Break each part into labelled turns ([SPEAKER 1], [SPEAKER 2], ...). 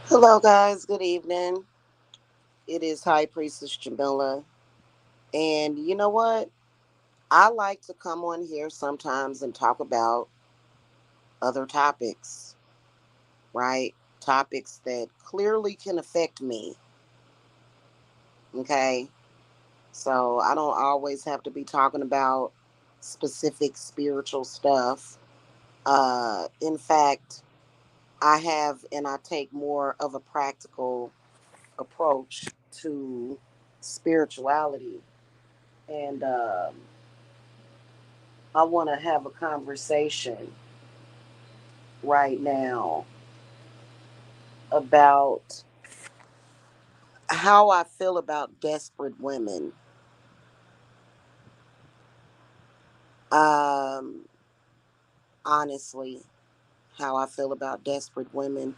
[SPEAKER 1] Hello, guys. Good evening. It is High Priestess Jamila. And you know what? I like to come on here sometimes and talk about other topics, right? Topics that clearly can affect me. Okay. So I don't always have to be talking about specific spiritual stuff. In fact, I have and I take more of a practical approach to spirituality. And I want to have a conversation right now about how I feel about desperate women. Um, Honestly, how I feel about desperate women.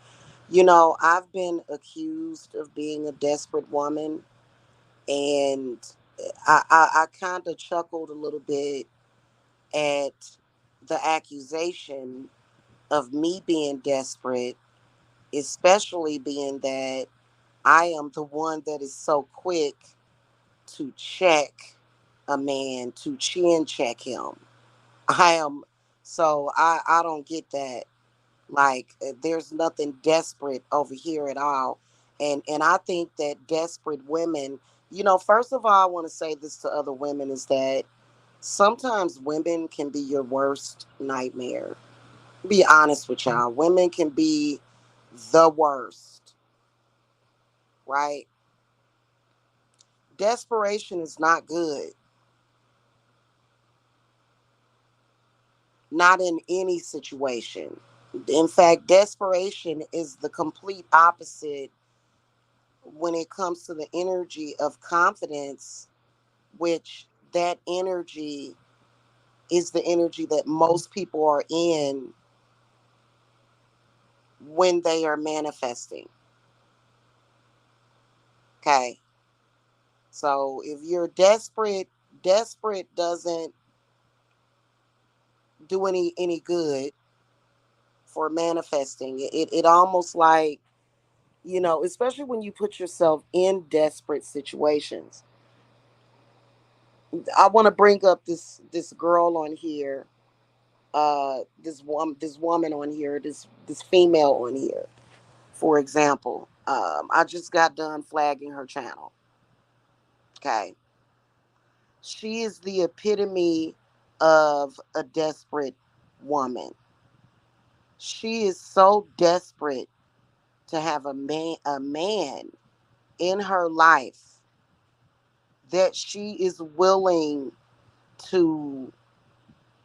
[SPEAKER 1] You know, I've been accused of being a desperate woman, and I kind of chuckled a little bit at the accusation of me being desperate, especially being that I am the one that is so quick to check a man, to chin check him. I am, so I don't get that. Like there's nothing desperate over here at all. And I think that desperate women, first of all, I want to say this to other women is that sometimes women can be your worst nightmare. Be honest with y'all. Women can be the worst, right? Desperation is not good. Not in any situation. In fact, desperation is the complete opposite when it comes to the energy of confidence, which that energy is the energy that most people are in when they are manifesting. Okay. So if you're desperate, desperate doesn't do any good for manifesting. It almost like, especially when you put yourself in desperate situations. I want to bring up this girl on here, this woman on here, this female on here. For example, I just got done flagging her channel. Okay, she is the epitome of a desperate woman. She is so desperate to have a man in her life that she is willing to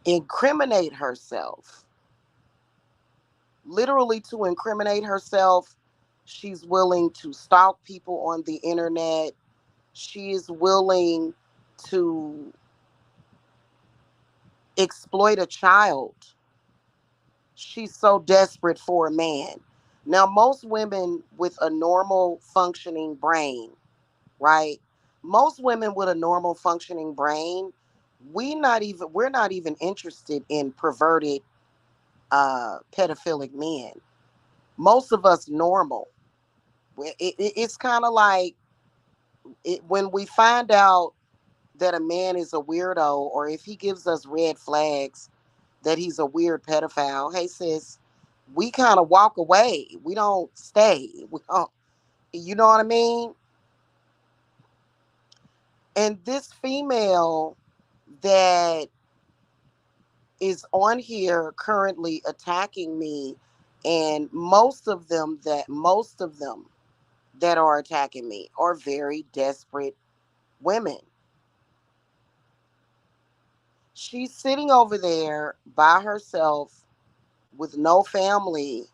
[SPEAKER 1] incriminate herself, literally to incriminate herself. She's willing to stalk people on the internet. She is willing to exploit a child. She's so desperate for a man. Now, most women with a normal functioning brain, right? Most women with a normal functioning brain, we're not even interested in perverted pedophilic men. Most of us normal. It's kind of like when we find out that a man is a weirdo, or if he gives us red flags that he's a weird pedophile. Hey, sis, we kind of walk away. We don't stay. We don't, you know what I mean? And this female that is on here currently attacking me, and most of them that are attacking me are very desperate women. She's sitting over there by herself with no family,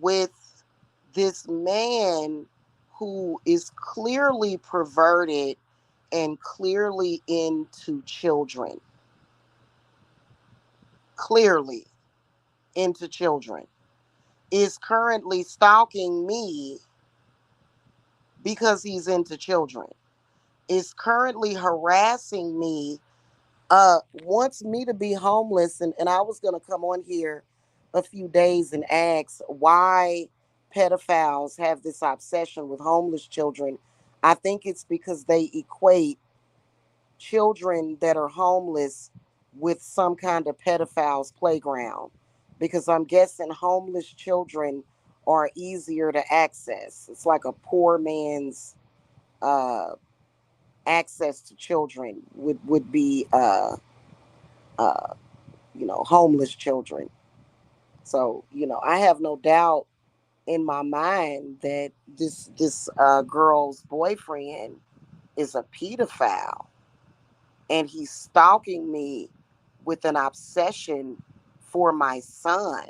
[SPEAKER 1] with this man who is clearly perverted and clearly into children. Clearly into children. Is currently stalking me because he's into children. Is currently harassing me, wants me to be homeless. And I was going to come on here a few days and ask why pedophiles have this obsession with homeless children, I think it's because they equate children that are homeless with some kind of pedophile's playground. Because I'm guessing homeless children are easier to access. It's like a poor man's uh, access to children would be uh, homeless children. So I have no doubt in my mind that this girl's boyfriend is a pedophile, and he's stalking me with an obsession for my son.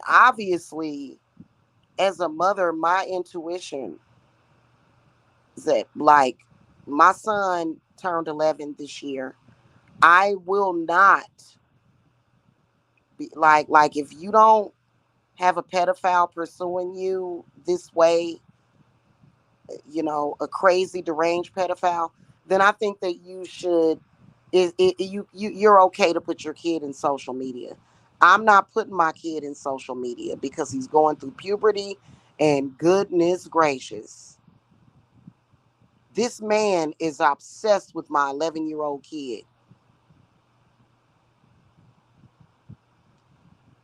[SPEAKER 1] Obviously, as a mother, my intuition is that, like, my son turned 11 this year. I will not be like if you don't have a pedophile pursuing you this way, a crazy deranged pedophile, then I think that you should you're okay to put your kid in social media. I'm not putting my kid in social media because he's going through puberty, and goodness gracious, this man is obsessed with my 11-year-old kid.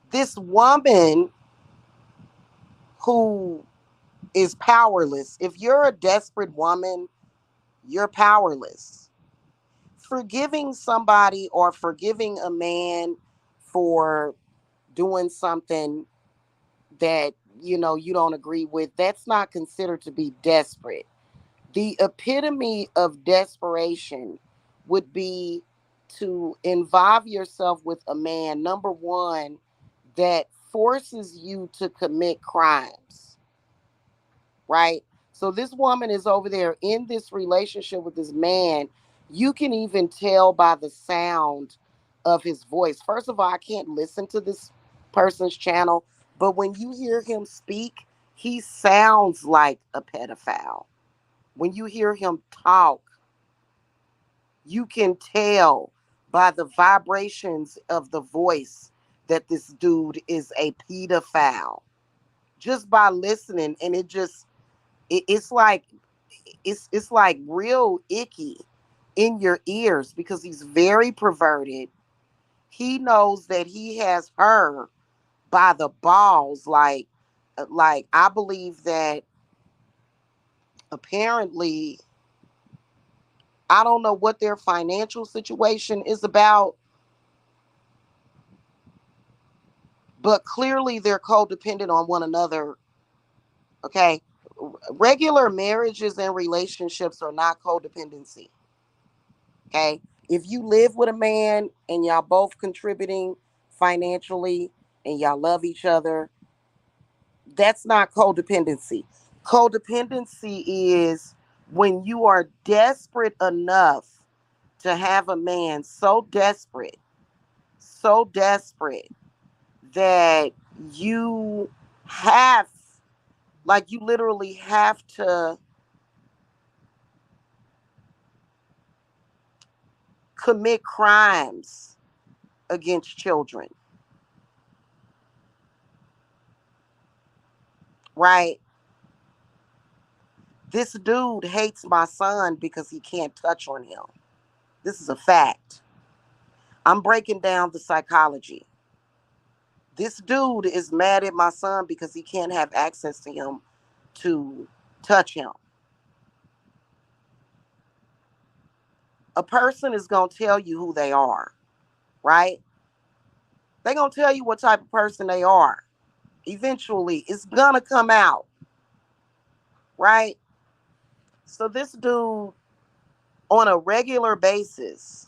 [SPEAKER 1] This woman who is powerless. If you're a desperate woman, you're powerless. Forgiving somebody or forgiving a man for doing something that you don't agree with, that's not considered to be desperate. The epitome of desperation would be to involve yourself with a man, number one, that forces you to commit crimes, right? So this woman is over there in this relationship with this man. You can even tell by the sound of his voice. First of all, I can't listen to this person's channel, but when you hear him speak, he sounds like a pedophile. When you hear him talk, you can tell by the vibrations of the voice that this dude is a pedophile. Just by listening, and it's like it's like real icky in your ears because he's very perverted. He knows that he has her by the balls. Like I believe that apparently, I don't know what their financial situation is about, but clearly they're codependent on one another. Okay. Regular marriages and relationships are not codependency. Okay. If you live with a man and y'all both contributing financially and y'all love each other, that's not codependency. Codependency is when you are desperate enough to have a man so desperate that you have, like, you literally have to commit crimes against children, right? This dude hates my son because he can't touch on him. This is a fact. I'm breaking down the psychology. This dude is mad at my son because he can't have access to him to touch him. A person is going to tell you who they are, right? They're going to tell you what type of person they are. Eventually, it's going to come out, right? So this dude on a regular basis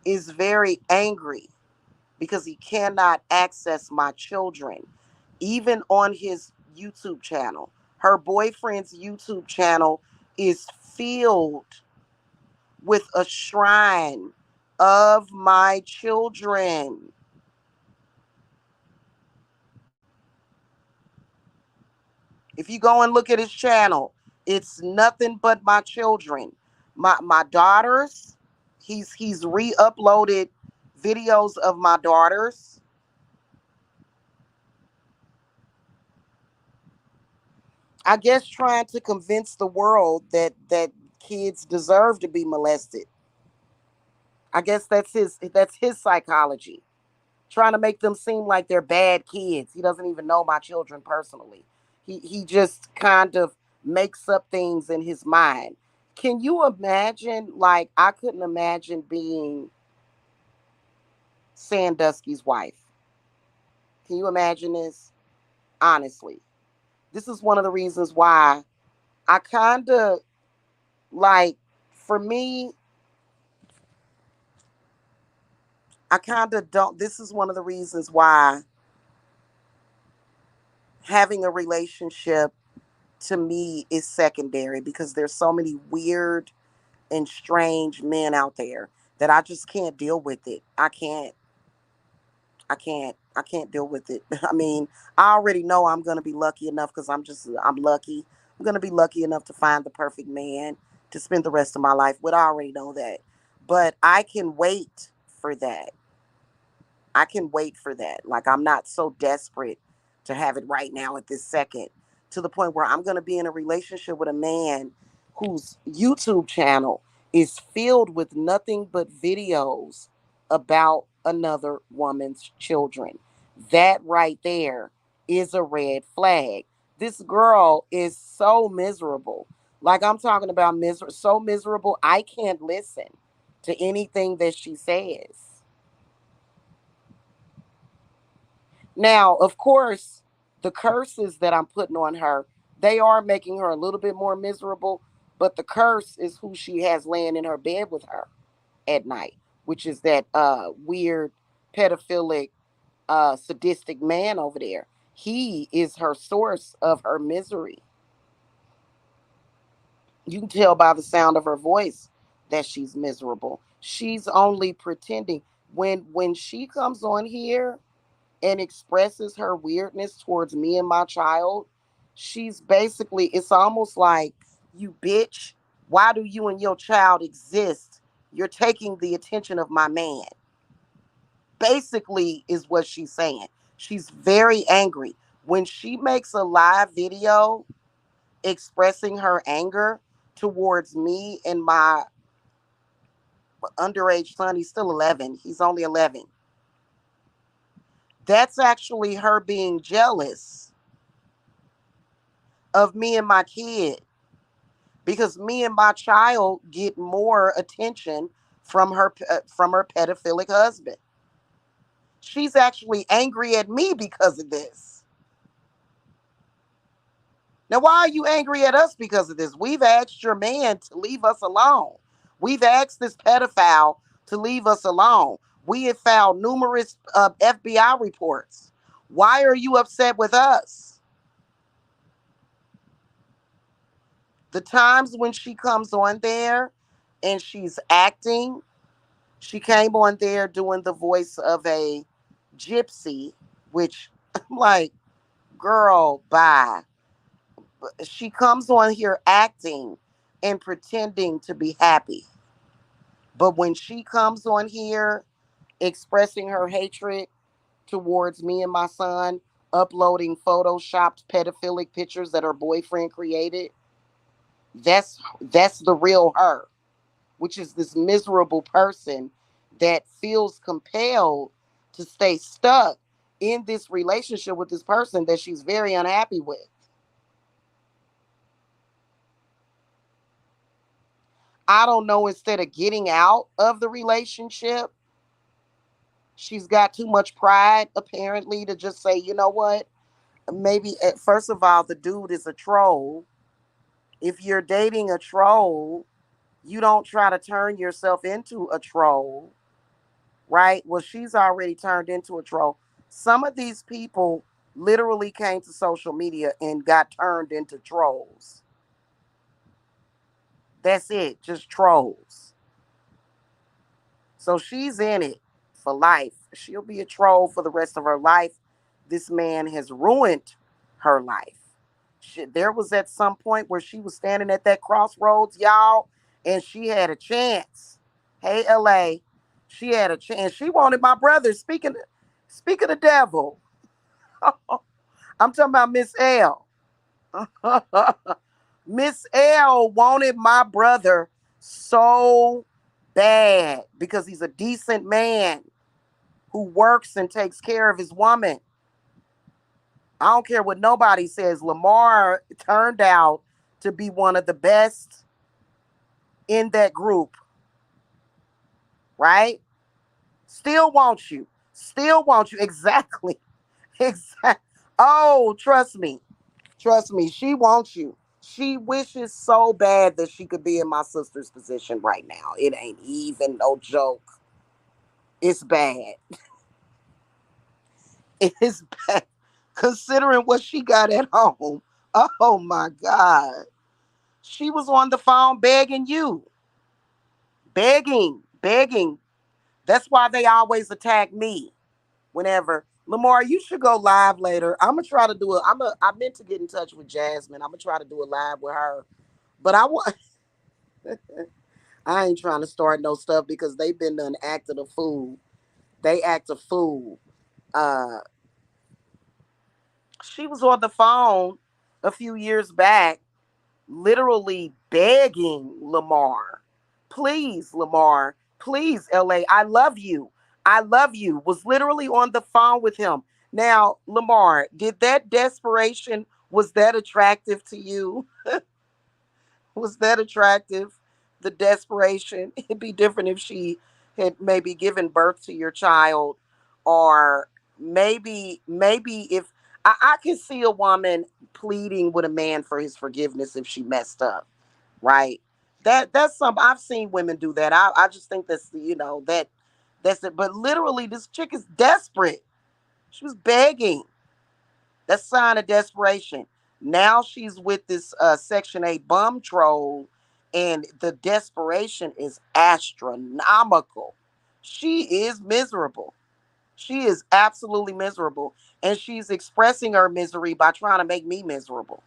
[SPEAKER 1] is very angry because he cannot access my children, even on his YouTube channel. Her boyfriend's YouTube channel is filled with a shrine of my children. If you go and look at his channel, it's nothing but my children. My daughters, he's re-uploaded videos of my daughters. I guess trying to convince the world that kids deserve to be molested. I guess that's his psychology. Trying to make them seem like they're bad kids. He doesn't even know my children personally. He just kind of makes up things in his mind. Can you imagine? Like, I couldn't imagine being Sandusky's wife. Can you imagine this? Honestly, this is one of the reasons why I kind of like, for me, I kind of don't. This is one of the reasons why having a relationship to me is secondary, because there's so many weird and strange men out there that I just can't deal with it. I can't deal with it. I mean, I already know I'm going to be lucky enough, because I'm lucky. I'm going to be lucky enough to find the perfect man to spend the rest of my life with. I already know that. But I can wait for that. I can wait for that. Like, I'm not so desperate to have it right now at this second, to the point where I'm going to be in a relationship with a man whose YouTube channel is filled with nothing but videos about another woman's children. That right there is a red flag. This girl is so miserable. Like, I'm talking about so miserable, I can't listen to anything that she says. Now, of course, the curses that I'm putting on her, they are making her a little bit more miserable, but the curse is who she has laying in her bed with her at night, which is that weird pedophilic sadistic man over there. He is her source of her misery. You can tell by the sound of her voice that she's miserable. She's only pretending. When she comes on here and expresses her weirdness towards me and my child, she's basically, it's almost like, you bitch, why do you and your child exist? You're taking the attention of my man. Basically, is what she's saying. She's very angry. When she makes a live video expressing her anger towards me and my underage son, he's still 11, he's only 11. That's actually her being jealous of me and my kid, because me and my child get more attention from her pedophilic husband. She's actually angry at me because of this. Now, why are you angry at us because of this? We've asked your man to leave us alone. We've asked this pedophile to leave us alone. We have found numerous FBI reports. Why are you upset with us? The times when she comes on there and she's acting, she came on there doing the voice of a gypsy, which I'm like, girl, bye. She comes on here acting and pretending to be happy. But when she comes on here expressing her hatred towards me and my son, uploading photoshopped pedophilic pictures that her boyfriend created, that's the real her, which is this miserable person that feels compelled to stay stuck in this relationship with this person that she's very unhappy with. I don't know, instead of getting out of the relationship, she's got too much pride apparently to just say, you know what? Maybe, first of all, the dude is a troll. If you're dating a troll, you don't try to turn yourself into a troll, right? Well, she's already turned into a troll. Some of these people literally came to social media and got turned into trolls. That's it, just trolls. So she's in it for life. She'll be a troll for the rest of her life. This man has ruined her life. There was at some point where she was standing at that crossroads, y'all, and she had a chance. Hey, LA, she had a chance. She wanted my brother. Speaking of the devil, I'm talking about Miss L. Miss L wanted my brother so bad because he's a decent man who works and takes care of his woman. I don't care what nobody says. Lamar turned out to be one of the best in that group, right? Still wants you. Still wants you. Exactly. Exactly. Oh, trust me. Trust me. She wants you. She wishes so bad that she could be in my sister's position right now. It ain't even no joke. It's bad. It is bad. Considering what she got at home. Oh my God. She was on the phone begging you. Begging. Begging. That's why they always attack me. Whenever Lamar, you should go live later. I'm gonna try to do it. I meant to get in touch with Jasmine. I'm gonna try to do a live with her, but I want. I ain't trying to start no stuff because they've been done acting a fool. They act a fool. Uh, she was on the phone a few years back, literally begging Lamar, please, Lamar, please, LA, I love you. I love you. Was literally on the phone with him. Now, Lamar, did that desperation, was that attractive to you? Was that attractive? The desperation. It'd be different if she had maybe given birth to your child, or maybe if I could see a woman pleading with a man for his forgiveness if she messed up, right? That's some I've seen women do that. I just think that's that's it. But literally, this chick is desperate. She was begging. That's a sign of desperation. Now she's with this Section 8 bum troll, and the desperation is astronomical. She is miserable. She is absolutely miserable. And she's expressing her misery by trying to make me miserable,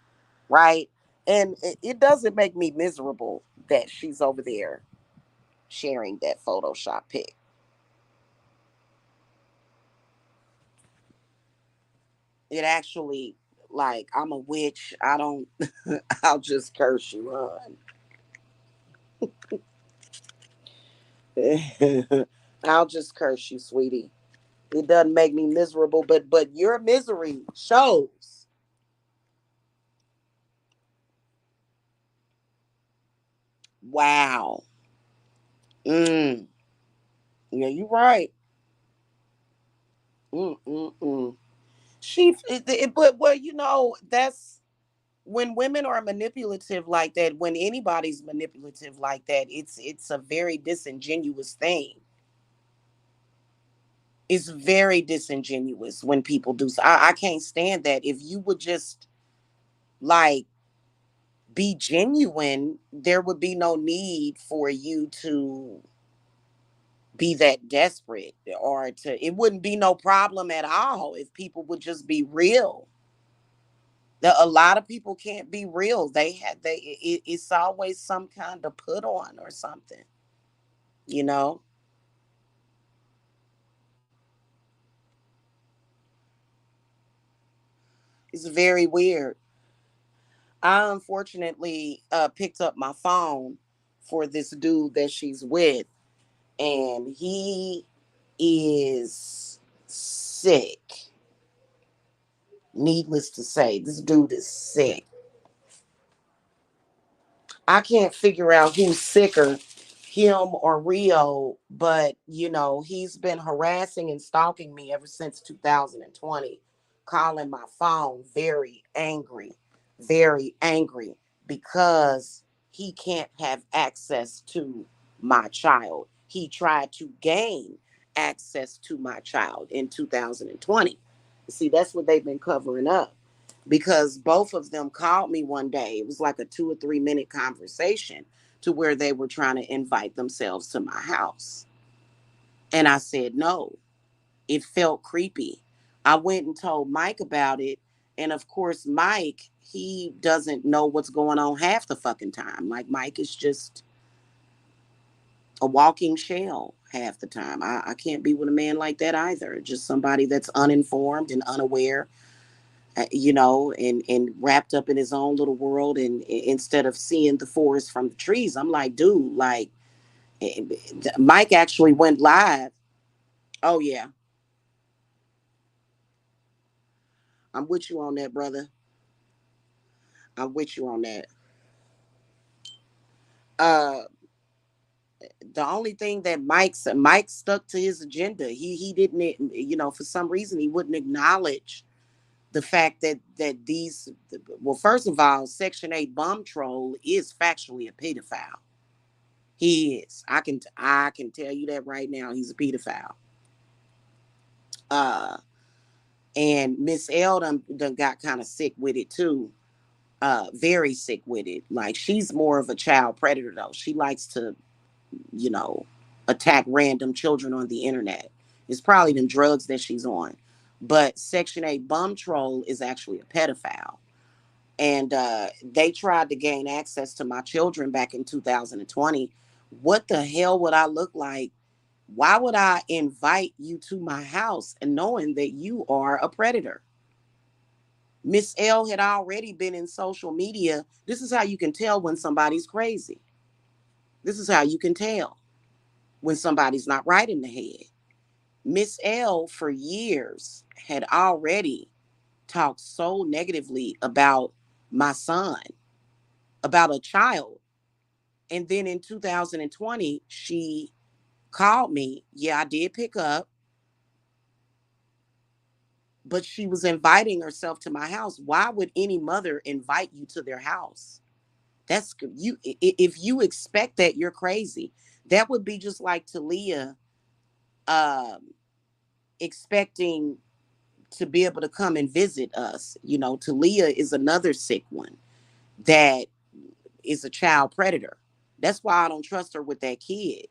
[SPEAKER 1] right? And it doesn't make me miserable that she's over there sharing that Photoshop pic. It actually, like, I'm a witch. I don't, I'll just curse you, hon. I'll just curse you, sweetie. It doesn't make me miserable, but your misery shows. Wow. Mm. Yeah, you're right. Mm-mm-mm. But well, that's when women are manipulative like that. When anybody's manipulative like that, it's a very disingenuous thing. It's very disingenuous when people do. So I can't stand that. If you would just like be genuine, there would be no need for you to be that desperate, or to it wouldn't be no problem at all if people would just be real. A lot of people can't be real. It's always some kind of put on or something, you know. It's very weird. I unfortunately picked up my phone for this dude that she's with, and he is sick. Needless to say, this dude is sick. I can't figure out who's sicker, him or Rio, but he's been harassing and stalking me ever since 2020, calling my phone very angry because he can't have access to my child. He tried to gain access to my child in 2020. See, that's what they've been covering up, because both of them called me one day. It was like a 2 or 3 minute conversation to where they were trying to invite themselves to my house. And I said no. It felt creepy. I went and told Mike about it. And of course, Mike, he doesn't know what's going on half the fucking time. Like, Mike is just a walking shell half the time. I can't be with a man like that either. Just somebody that's uninformed and unaware. and wrapped up in his own little world. And instead of seeing the forest from the trees, I'm like, dude, like, eh, Mike actually went live. Oh yeah, I'm with you on that, brother. I'm with you on that. Uh, the only thing that Mike stuck to his agenda. He didn't, for some reason he wouldn't acknowledge the fact that these, well, first of all, Section 8 bomb troll is factually a pedophile. He is. I can tell you that right now. He's a pedophile. Uh, and Miss L done got kind of sick with it too. Very sick with it. Like, she's more of a child predator though. She likes to, you know, attack random children on the internet. It's probably them drugs that she's on. But Section 8 bum troll is actually a pedophile. And they tried to gain access to my children back in 2020. What the hell would I look like? Why would I invite you to my house and knowing that you are a predator? Miss L had already been in social media. This is how you can tell when somebody's crazy. This is how you can tell when somebody's not right in the head. Miss L, for years, had already talked so negatively about my son, about a child. And then in 2020, she called me. Yeah, I did pick up, but she was inviting herself to my house. Why would any mother invite you to their house? That's you. If you expect that, you're crazy. That would be just like Talia um, expecting to be able to come and visit us. Talia is another sick one that is a child predator. That's why I don't trust her with that kid.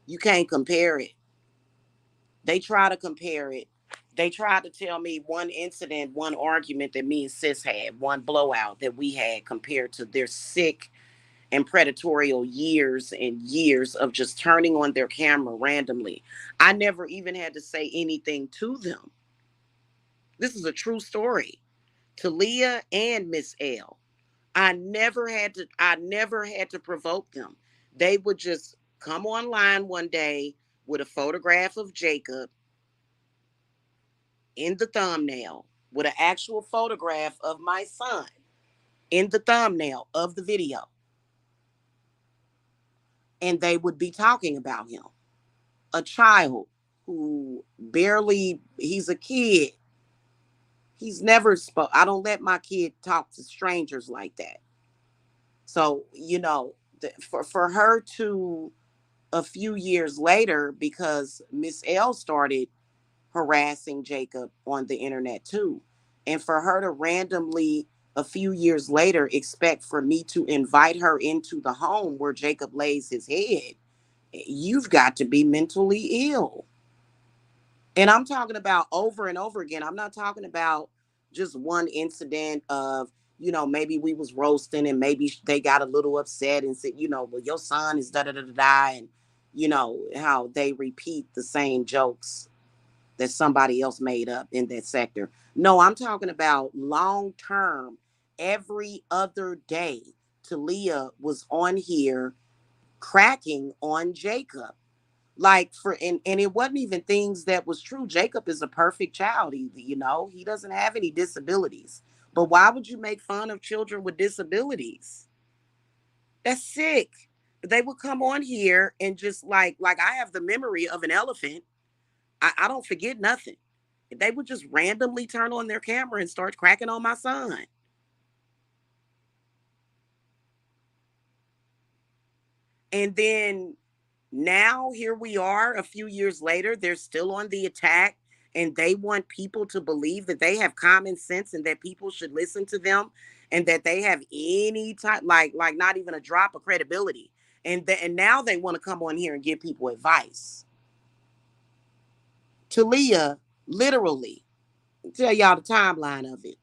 [SPEAKER 1] You can't compare it. They try to compare it. They tried to tell me one incident, one argument that me and sis had, one blowout that we had compared to their sick and predatorial years and years of just turning on their camera randomly. I never even had to say anything to them. This is a true story. Talia and Miss L. I never had to provoke them. They would just come online one day with a photograph of Jacob in the thumbnail, with an actual photograph of my son in the thumbnail of the video, and they would be talking about him. A child who barely, he's a kid. He's never spoke. I don't let my kid talk to strangers like that. So, for her to, a few years later, because Miss L started harassing Jacob on the internet too. And for her to randomly, a few years later, expect for me to invite her into the home where Jacob lays his head, you've got to be mentally ill. And I'm talking about over and over again. I'm not talking about just one incident of, maybe we was roasting and maybe they got a little upset and said, well, your son is da da da da da. And, how they repeat the same jokes that somebody else made up in that sector. No, I'm talking about long term. Every other day, Talia was on here cracking on Jacob. Like, and it wasn't even things that was true. Jacob is a perfect child. He doesn't have any disabilities. But why would you make fun of children with disabilities? That's sick. But they would come on here and just like I have the memory of an elephant. I don't forget nothing. They would just randomly turn on their camera and start cracking on my son. And then now here we are a few years later, they're still on the attack, and they want people to believe that they have common sense and that people should listen to them, and that they have any type, like not even a drop of credibility. And now they want to come on here and give people advice. Talia, literally, tell y'all the timeline of it.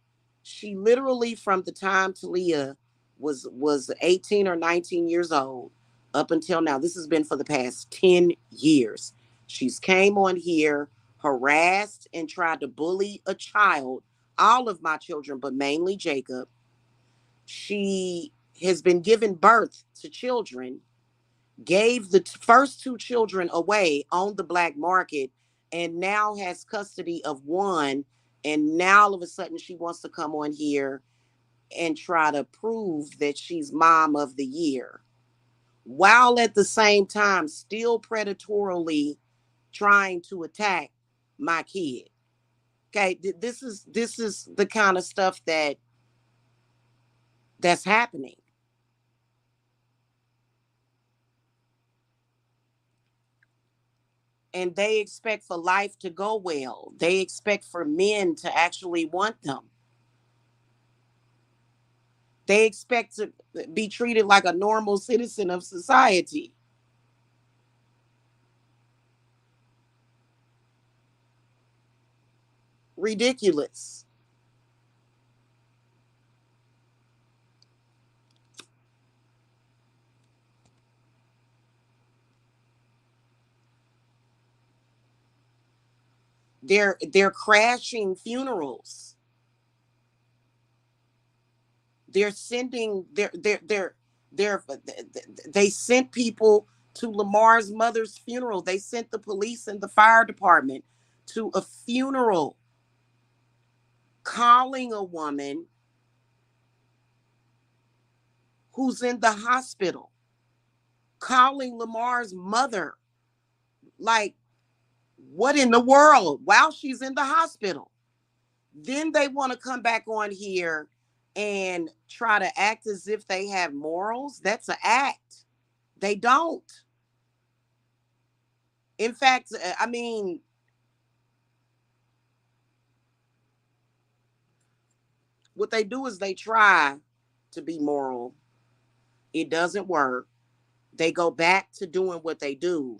[SPEAKER 1] She literally, from the time Talia was 18 or 19 years old up until now, this has been for the past 10 years. She's came on here, harassed and tried to bully a child, all of my children, but mainly Jacob. She has been given birth to children, gave the first two children away on the black market, and now has custody of one. And now all of a sudden she wants to come on here and try to prove that she's mom of the year, while at the same time still predatorily trying to attack my kid. Okay, this is the kind of stuff that's happening. And they expect for life to go well. They expect for men to actually want them. They expect to be treated like a normal citizen of society. Ridiculous. They're crashing funerals. They're sending they're they sent people to Lamar's mother's funeral. They sent the police and the fire department to a funeral, calling a woman who's in the hospital, calling Lamar's mother. Like, what in the world? While she's in the hospital. Then they want to come back on here and try to act as if they have morals. That's an act. They don't. In fact, I mean, what they do is they try to be moral. It doesn't work. They go back to doing what they do.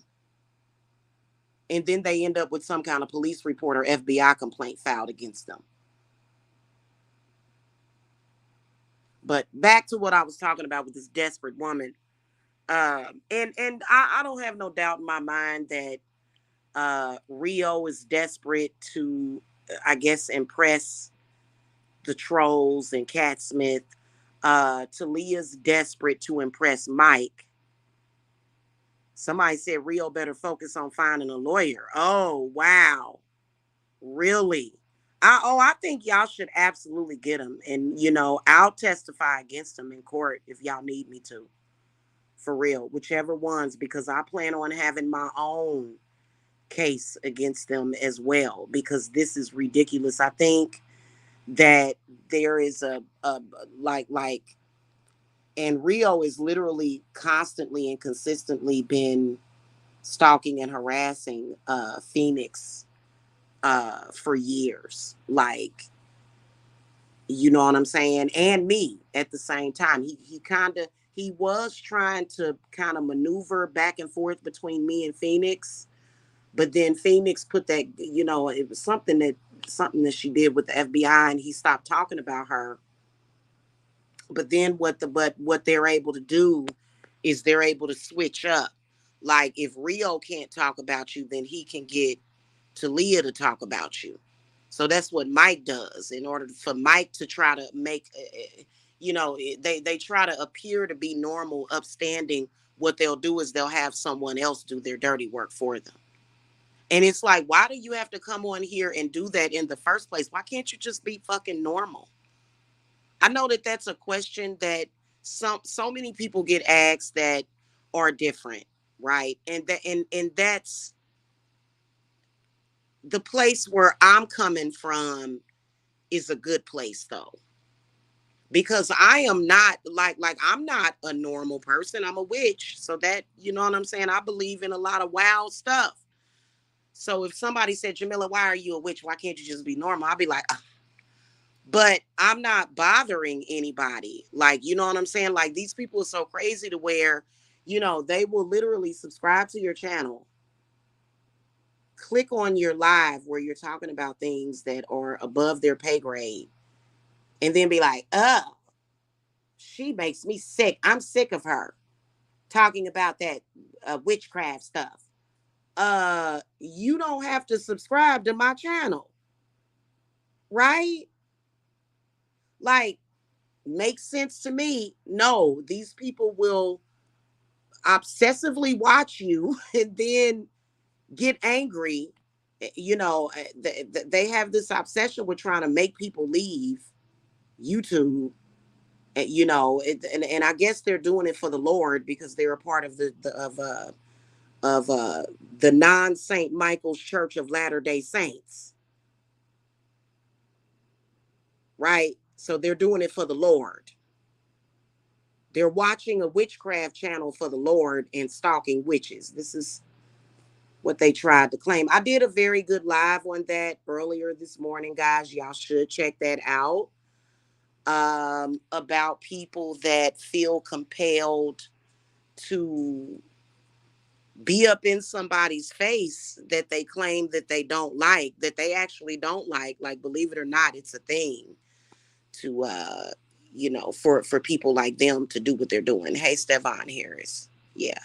[SPEAKER 1] And then they end up with some kind of police report or FBI complaint filed against them. But back to what I was talking about with this desperate woman. And I don't have no doubt in my mind that Rio is desperate to, I guess, impress the trolls and Cat Smith. Talia's desperate to impress Mike. Somebody said Rio better focus on finding a lawyer. Oh, wow. Really? I think y'all should absolutely get him. And, I'll testify against him in court if y'all need me to. For real. Whichever ones, because I plan on having my own case against them as well, because this is ridiculous. I think that there is a like and Rio is literally constantly and consistently been stalking and harassing Phoenix for years. Like, you know what I'm saying? And me at the same time. He was trying to kind of maneuver back and forth between me and Phoenix. But then Phoenix put that, it was something that she did with the FBI, and he stopped talking about her. But then what they're able to do is they're able to switch up. Like, if Rio can't talk about you, then he can get Talia to talk about you. So that's what Mike does in order for Mike to try to make, they try to appear to be normal, upstanding. What they'll do is they'll have someone else do their dirty work for them. And it's like, why do you have to come on here and do that in the first place? Why can't you just be fucking normal? I know that that's a question that so many people get asked that are different, right? And that's the place where I'm coming from is a good place though. Because I am not like I'm not a normal person. I'm a witch. So that, you know what I'm saying? I believe in a lot of wild stuff. So if somebody said, Jamila, why are you a witch? Why can't you just be normal? I'll be like, ugh. But I'm not bothering anybody. Like, you know what I'm saying? Like, these people are so crazy to where, they will literally subscribe to your channel, click on your live where you're talking about things that are above their pay grade, and then be like, oh, she makes me sick. I'm sick of her talking about that witchcraft stuff. you don't have to subscribe to my channel, right? Like, makes sense to me. No, these people will obsessively watch you and then get angry. They have this obsession with trying to make people leave YouTube. And I guess they're doing it for the Lord because they're a part of of the non Saint Michael's Church of Latter-day Saints, right? So they're doing it for the Lord. They're watching a witchcraft channel for the Lord and stalking witches. This is what they tried to claim. I did a very good live on that earlier this morning, guys. Y'all should check that out. About people that feel compelled to be up in somebody's face that they claim that they don't like, that they actually don't like. Like, believe it or not, it's a thing to for people like them to do what they're doing. Hey, Stephon Harris. Yeah.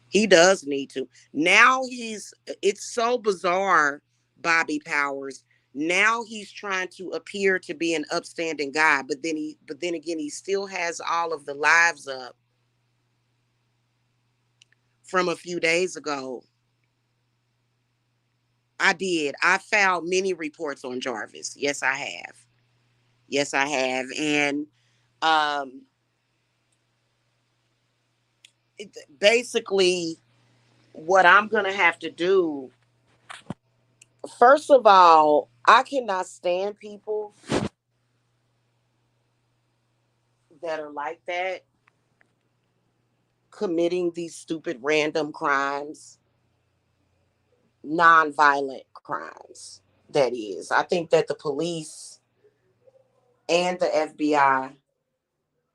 [SPEAKER 1] He does need to. Now it's so bizarre, Bobby Powers. Now he's trying to appear to be an upstanding guy, but then again, he still has all of the lives up from a few days ago. I did. I filed many reports on Jarvis. Yes, I have. Yes, I have. And um, basically, what I'm going to have to do, first of all, I cannot stand people that are like that, committing these stupid random crimes, non-violent crimes. That is, I think that the police and the FBI,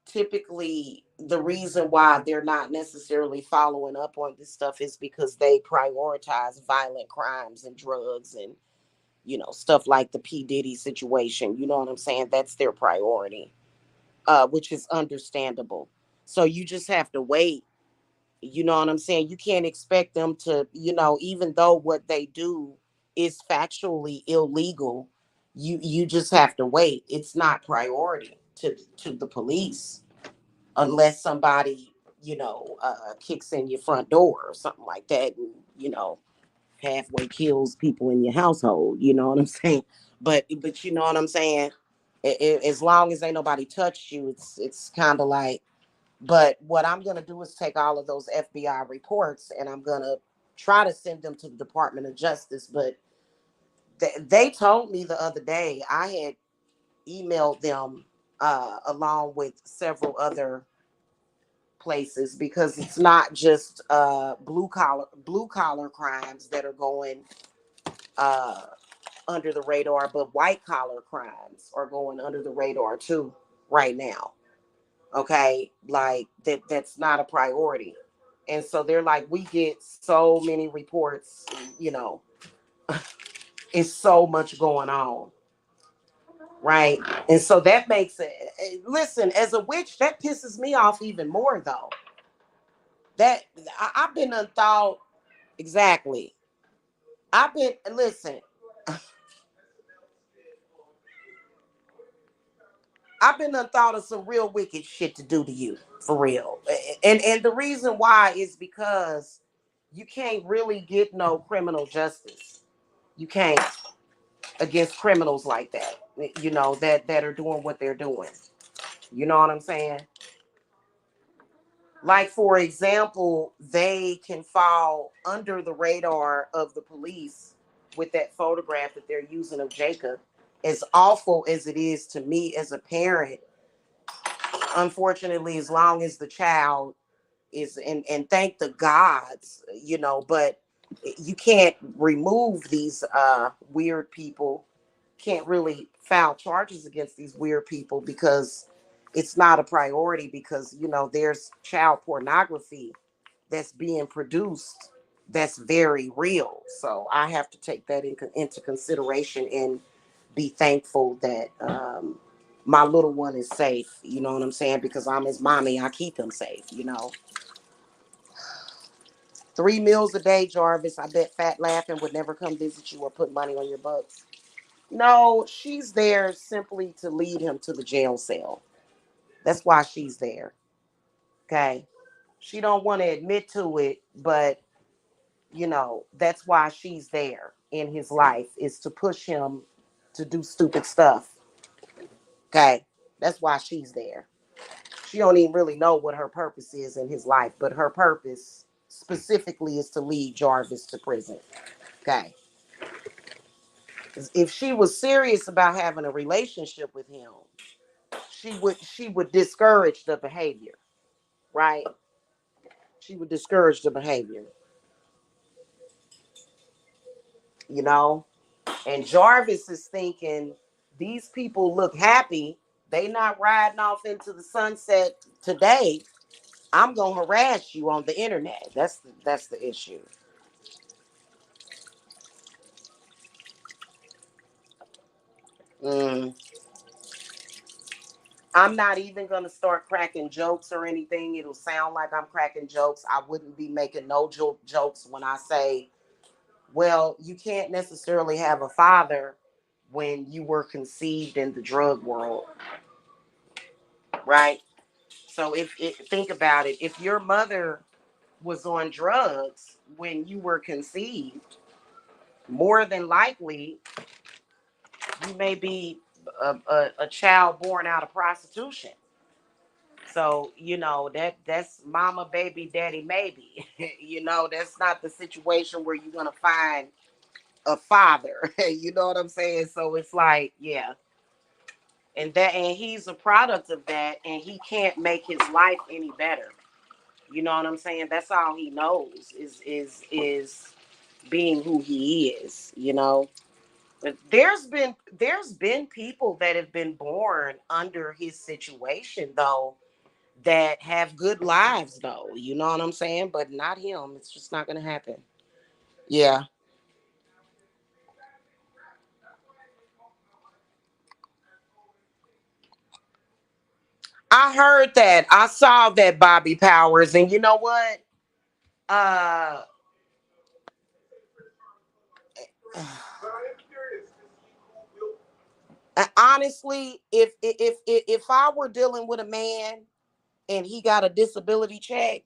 [SPEAKER 1] typically the reason why they're not necessarily following up on this stuff is because they prioritize violent crimes and drugs and stuff like the P Diddy situation. You know what I'm saying? That's their priority, which is understandable. So you just have to wait. You know what I'm saying? You can't expect them to, even though what they do is factually illegal, you just have to wait. It's not priority to the police unless somebody, kicks in your front door or something like that, and halfway kills people in your household. You know what I'm saying? But you know what I'm saying? As long as ain't nobody touched you, it's kind of like. But what I'm going to do is take all of those FBI reports and I'm going to try to send them to the Department of Justice. But they told me the other day, I had emailed them along with several other places, because it's not just blue collar crimes that are going uh, under the radar, but white collar crimes are going under the radar too right now. Okay, like that's not a priority. And so they're like, we get so many reports, you know it's so much going on, right? And so that makes it, listen, as a witch, that pisses me off even more though. That I've been unthought. Exactly. I've been, listen, I've been unthought of some real wicked shit to do to you, for real. And the reason why is because you can't really get no criminal justice. You can't, against criminals like that, that are doing what they're doing. You know what I'm saying? Like, for example, they can fall under the radar of the police with that photograph that they're using of Jacob. As awful as it is to me as a parent, unfortunately, as long as the child is, and thank the gods, but you can't remove these weird people, can't really file charges against these weird people because it's not a priority, because there's child pornography that's being produced that's very real. So I have to take that into consideration and be thankful that my little one is safe. You know what I'm saying? Because I'm his mommy, I keep him safe. 3 meals a day, Jarvis. I bet Fat Laughing would never come visit you or put money on your books. No, she's there simply to lead him to the jail cell. That's why she's there. Okay. She don't want to admit to it, but that's why she's there in his life, is to push him to do stupid stuff. Okay. That's why she's there. She don't even really know what her purpose is in his life, but her purpose specifically is to lead Jarvis to prison. Okay. If she was serious about having a relationship with him, she would discourage the behavior, right? She would discourage the behavior, you know? And Jarvis is thinking, these people look happy. They not riding off into the sunset today. I'm gonna harass you on the internet. That's the issue. Mm. I'm not even gonna start cracking jokes or anything. It'll sound like I'm cracking jokes. I wouldn't be making no jokes when I say, well, you can't necessarily have a father when you were conceived in the drug world, right? So think about it, if your mother was on drugs when you were conceived, more than likely you may be a child born out of prostitution. So that's mama, baby, daddy, maybe. That's not the situation where you're gonna find a father. You know what I'm saying? So it's like, yeah, and he's a product of that, and he can't make his life any better. You know what I'm saying? That's all he knows is being who he is. But there's been people that have been born under his situation though, that have good lives though. You know what I'm saying? But not him. It's just not gonna happen. Yeah. I heard that. I saw that, Bobby Powers. And you know what? Uh honestly, if I were dealing with a man and he got a disability check,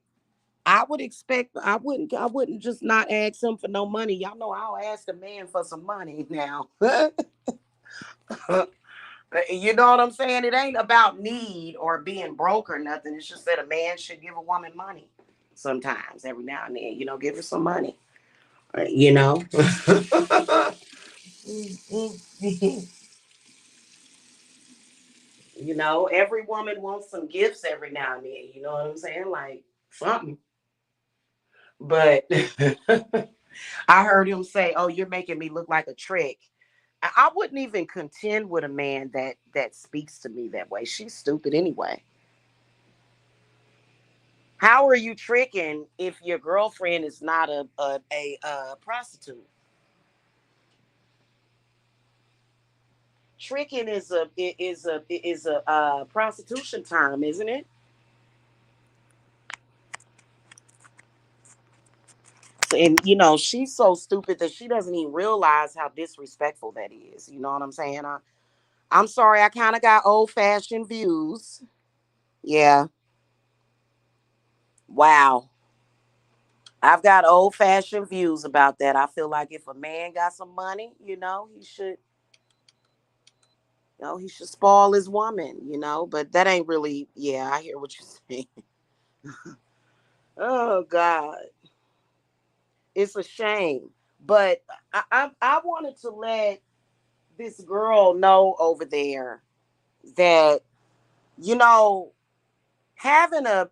[SPEAKER 1] I wouldn't just not ask him for no money. Y'all know I'll ask a man for some money now. You know what I'm saying? It ain't about need or being broke or nothing. It's just that a man should give a woman money sometimes, every now and then. Give her some money. You know. Every woman wants some gifts every now and then. You know what I'm saying? Like something. But I heard him say, "Oh, you're making me look like a trick." I wouldn't even contend with a man that speaks to me that way. She's stupid anyway. How are you tricking if your girlfriend is not a prostitute? Tricking is a prostitution term, isn't it? So, and she's so stupid that she doesn't even realize how disrespectful that is. You know what I'm saying? I'm sorry, I kind of got old fashioned views. Yeah. Wow. I've got old fashioned views about that. I feel like if a man got some money, he should spoil his woman, but that ain't really, yeah, I hear what you're saying. Oh God. It's a shame. But I wanted to let this girl know over there that, you know, having a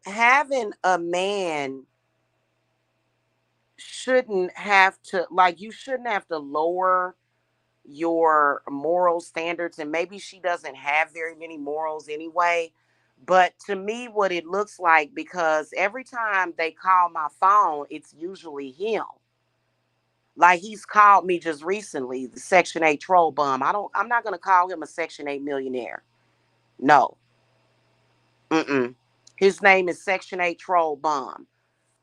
[SPEAKER 1] man you shouldn't have to lower your moral standards, and maybe she doesn't have very many morals anyway. But to me, what it looks like, because every time they call my phone, it's usually him. Like he's called me just recently, the Section 8 troll bum. I'm not gonna call him a Section 8 millionaire. No. Mm-mm. His name is Section 8 troll bum.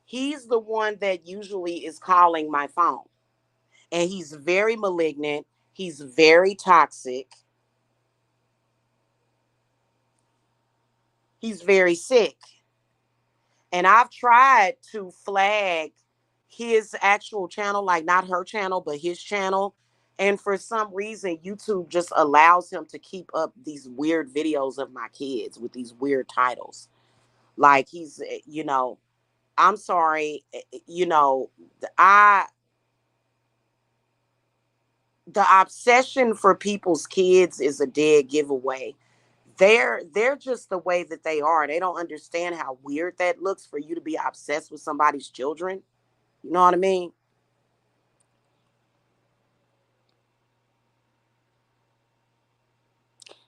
[SPEAKER 1] He's the one that usually is calling my phone. And he's very malignant. He's very toxic. He's very sick. And I've tried to flag his actual channel, like not her channel, but his channel. And for some reason, YouTube just allows him to keep up these weird videos of my kids with these weird titles. Like I'm sorry, I the obsession for people's kids is a dead giveaway. They're just the way that they are. They don't understand how weird that looks for you to be obsessed with somebody's children. You know what I mean?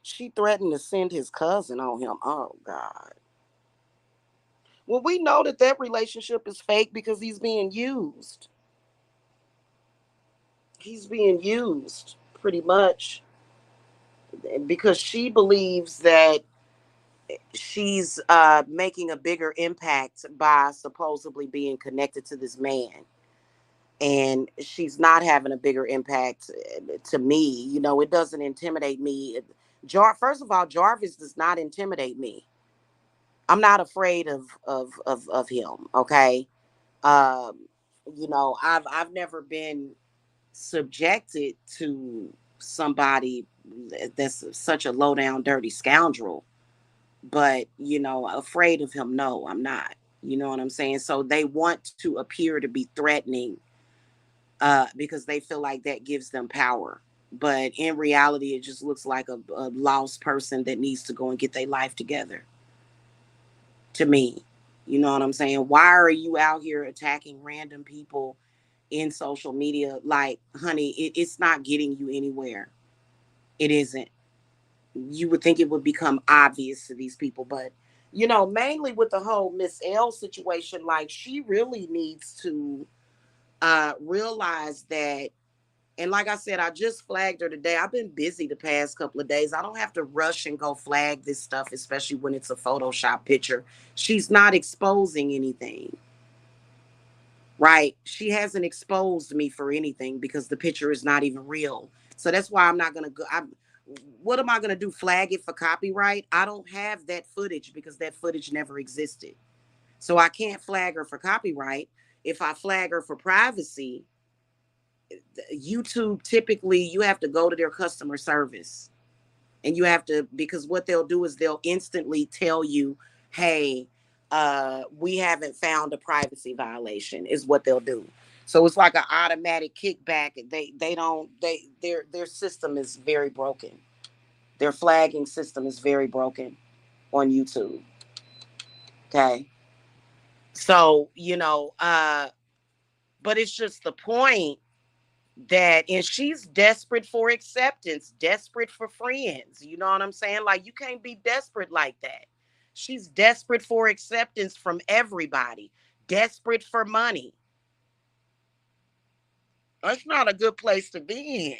[SPEAKER 1] She threatened to send his cousin on him. Oh God. Well, we know that that relationship is fake because he's being used. He's being used pretty much because she believes that she's making a bigger impact by supposedly being connected to this man. And she's not having a bigger impact to me. It doesn't intimidate me. First of all, Jarvis does not intimidate me. I'm not afraid of him. Okay. Um, I've never been subjected to somebody that's such a low down, dirty scoundrel. But afraid of him, no, I'm not. You know what I'm saying? So they want to appear to be threatening because they feel like that gives them power. But in reality, it just looks like a lost person that needs to go and get their life together. To me, you know what I'm saying? Why are you out here attacking random people in social media? Like, honey, it's not getting you anywhere. It isn't. You would think it would become obvious to these people, but mainly with the whole Miss L situation, like she really needs to realize that. And like I said, I just flagged her today. I've been busy the past couple of days. I don't have to rush and go flag this stuff, especially when it's a Photoshop picture. She's not exposing anything, right? She hasn't exposed me for anything because the picture is not even real. So that's why I'm not going to go. What am I going to do? Flag it for copyright? I don't have that footage because that footage never existed. So I can't flag her for copyright. If I flag her for privacy, YouTube typically you have to go to their customer service and you have to, because what they'll do is they'll instantly tell you, hey, we haven't found a privacy violation is what they'll do. So it's like an automatic kickback. Their system is very broken. Their flagging system is very broken on YouTube. Okay. So, but it's just the point that, and she's desperate for acceptance, desperate for friends. You know what I'm saying? Like, you can't be desperate like that. She's desperate for acceptance from everybody, desperate for money. That's not a good place to be in.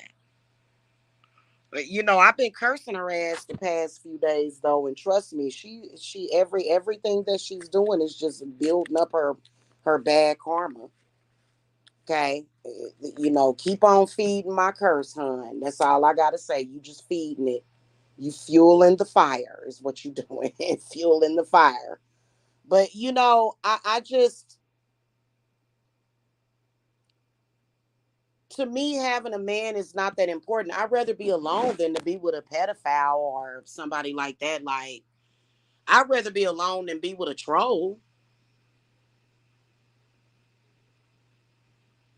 [SPEAKER 1] But I've been cursing her ass the past few days though, and trust me, she everything that she's doing is just building up her bad karma. Okay. Keep on feeding my curse, hun. That's all I gotta say. You just feeding it. You fueling the fire is what you doing. Fueling the fire. But I just, to me, having a man is not that important. I'd rather be alone than to be with a pedophile or somebody like that. Like, I'd rather be alone than be with a troll.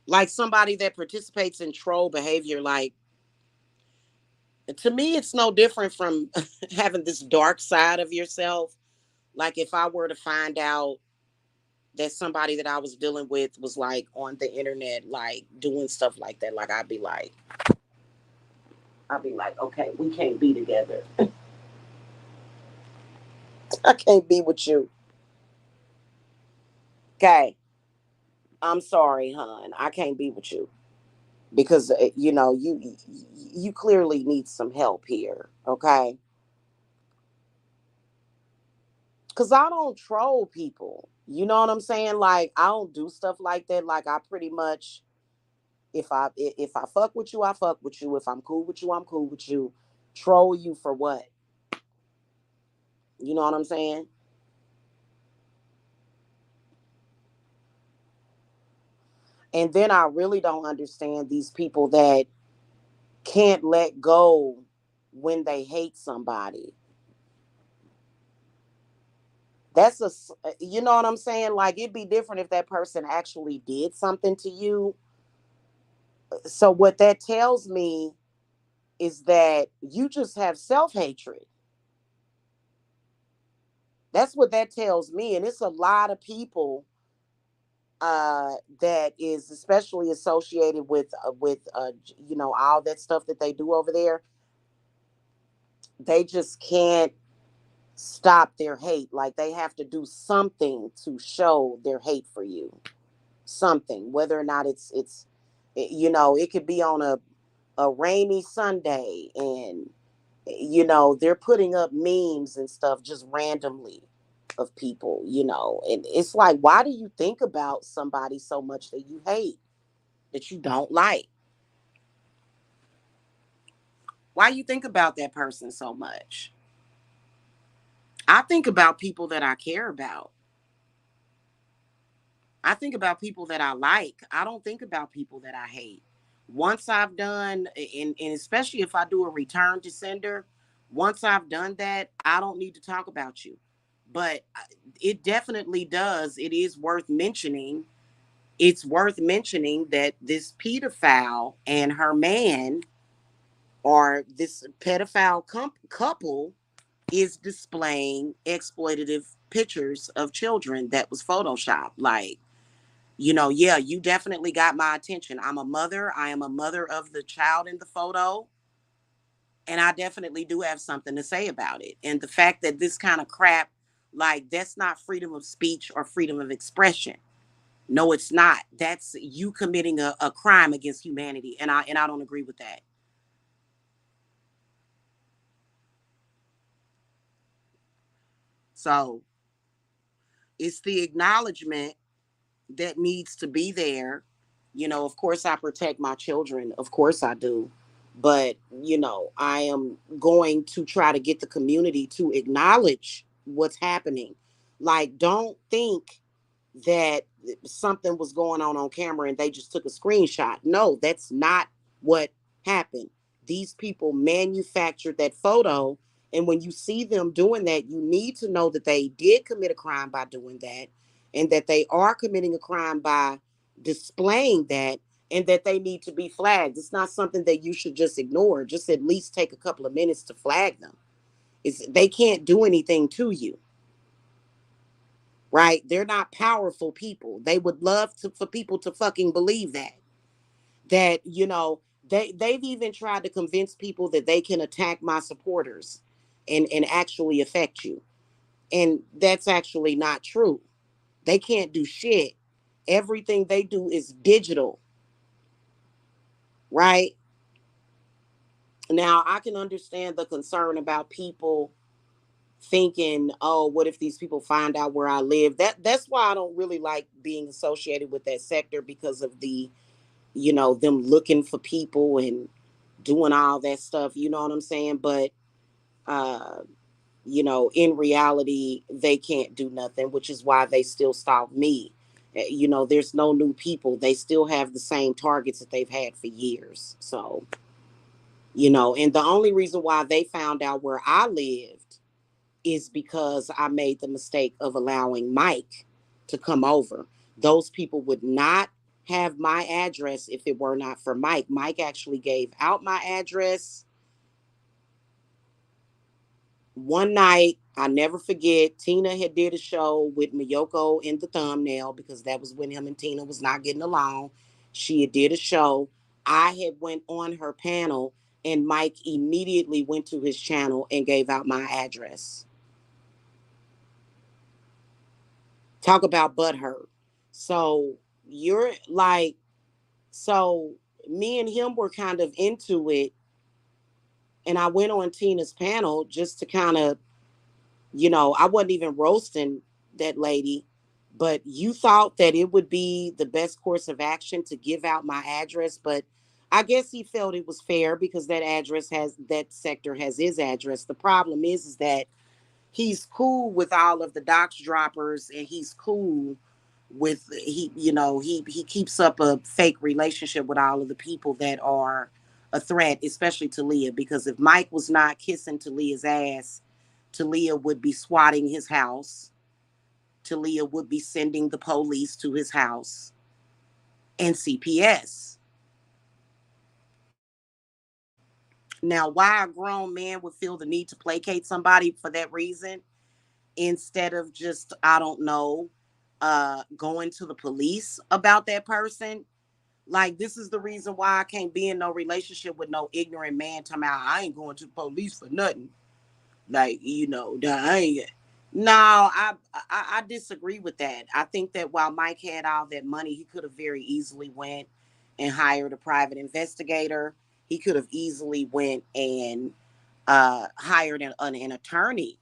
[SPEAKER 1] Like somebody that participates in troll behavior. Like, to me, it's no different from having this dark side of yourself. Like, if I were to find out that somebody that I was dealing with was like on the internet, like doing stuff like that, like I'd be like, okay, we can't be together. I can't be with you. Okay. I'm sorry, hon. I can't be with you because you clearly need some help here. Okay. Cause I don't troll people. You know what I'm saying? Like I don't do stuff like that. Like I pretty much, if I fuck with you, I fuck with you. If I'm cool with you, I'm cool with you. Troll you for what? You know what I'm saying? And then I really don't understand these people that can't let go when they hate somebody. You know what I'm saying? Like it'd be different if that person actually did something to you. So what that tells me is that you just have self-hatred. That's what that tells me. And it's a lot of people that is especially associated with you know, all that stuff that they do over there. They just can't stop their hate. Like they have to do something to show their hate for you. Something, whether or not you know, it could be on a rainy Sunday, and you know they're putting up memes and stuff just randomly of people, you know, and it's like, why do you think about somebody so much that you hate, that you don't like? Why you think about that person so much? I think about people that I care about. I think about people that I like. I don't think about people that I hate. Once I've done, and especially if I do a return to sender, once I've done that, I don't need to talk about you. But it definitely does. It is worth mentioning. It's worth mentioning that this pedophile and her man, or this pedophile couple, is displaying exploitative pictures of children that was photoshopped. Like, you know, yeah, you definitely got my attention. I'm a mother. I am a mother of the child in the photo. And I definitely do have something to say about it. And the fact that this kind of crap, like, that's not freedom of speech or freedom of expression. No, it's not. That's you committing a crime against humanity. And I don't agree with that. So it's the acknowledgement that needs to be there. You know, of course, I protect my children. Of course, I do. But, you know, I am going to try to get the community to acknowledge what's happening. Like, don't think that something was going on camera and they just took a screenshot. No, that's not what happened. These people manufactured that photo. And when you see them doing that, you need to know that they did commit a crime by doing that, and that they are committing a crime by displaying that, and that they need to be flagged. It's not something that you should just ignore. Just at least take a couple of minutes to flag them. They can't do anything to you, right? They're not powerful people. They would love for people to fucking believe that, you know, they've even tried to convince people that they can attack my supporters and actually affect you. And that's actually not true. They can't do shit. Everything they do is digital, right? Now, I can understand the concern about people thinking, oh, what if these people find out where I live? That's why I don't really like being associated with that sector, because of the, you know, them looking for people and doing all that stuff, you know what I'm saying? But uh you know, in reality, they can't do nothing, which is why they still stalk me. You know, there's no new people. They still have the same targets that they've had for years. So, you know, and the only reason why they found out where I lived is because I made the mistake of allowing Mike to come over. Those people would not have my address if it were not for Mike. Mike actually gave out my address one night. I never forget. Tina had did a show with Miyoko in the thumbnail, because that was when him and Tina was not getting along. She had did a show. I had went on her panel, and Mike immediately went to his channel and gave out my address. Talk about butthurt. So you're like, so me and him were kind of into it, and I went on Tina's panel just to kind of I wasn't even roasting that lady, but you thought that it would be the best course of action to give out my address. But I guess he felt it was fair because that sector has his address. The problem is that he's cool with all of the dox droppers, and he's cool with he keeps up a fake relationship with all of the people that are a threat, especially to Leah, because if Mike was not kissing Talia's ass, Talia would be swatting his house. Talia would be sending the police to his house and CPS. Now, why a grown man would feel the need to placate somebody for that reason instead of just, I don't know, going to the police about that person. Like, this is the reason why I can't be in no relationship with no ignorant man talking about I ain't going to the police for nothing. Like, I ain't. No, I disagree with that. I think that while Mike had all that money, he could have very easily went and hired a private investigator. He could have easily went and hired an attorney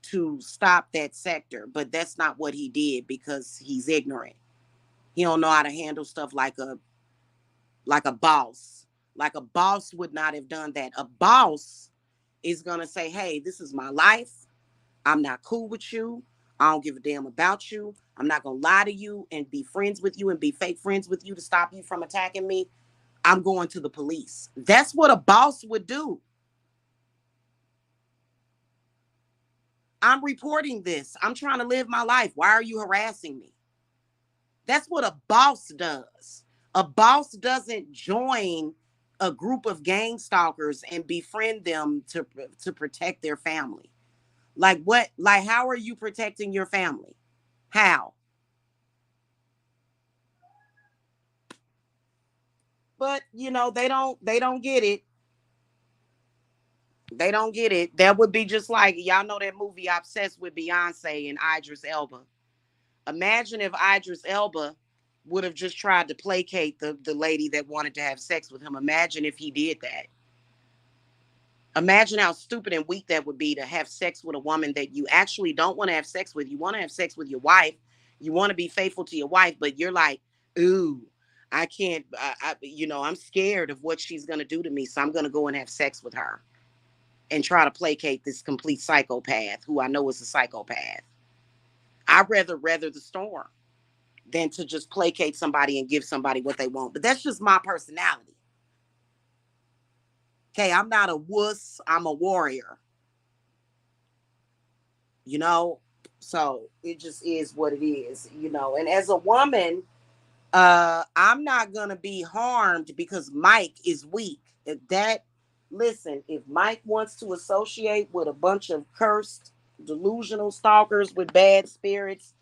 [SPEAKER 1] to stop that sector, but that's not what he did because he's ignorant. He don't know how to handle stuff like a boss. Like a boss would not have done that. A boss is gonna say, "Hey, this is my life. I'm not cool with you. I don't give a damn about you. I'm not gonna lie to you and be friends with you and be fake friends with you to stop you from attacking me. I'm going to the police." That's what a boss would do. I'm reporting this. I'm trying to live my life. Why are you harassing me? That's what a boss does. A boss doesn't join a group of gang stalkers and befriend them to protect their family. Like what? Like how are you protecting your family? How? But they don't get it. They don't get it. That would be just like y'all know that movie Obsessed with Beyonce and Idris Elba. Imagine if Idris Elba would have just tried to placate the lady that wanted to have sex with him. Imagine if he did that. Imagine how stupid and weak that would be to have sex with a woman that you actually don't want to have sex with. You want to have sex with your wife. You want to be faithful to your wife, but you're like, ooh, I can't. I'm scared of what she's gonna do to me, so I'm gonna go and have sex with her and try to placate this complete psychopath who I know is a psychopath. I'd rather weather the storm than to just placate somebody and give somebody what they want. But that's just my personality. Okay, I'm not a wuss. I'm a warrior. you know so it just is what it is. And as a woman, I'm not gonna be harmed because Mike is weak. If that Listen, if Mike wants to associate with a bunch of cursed delusional stalkers with bad spirits,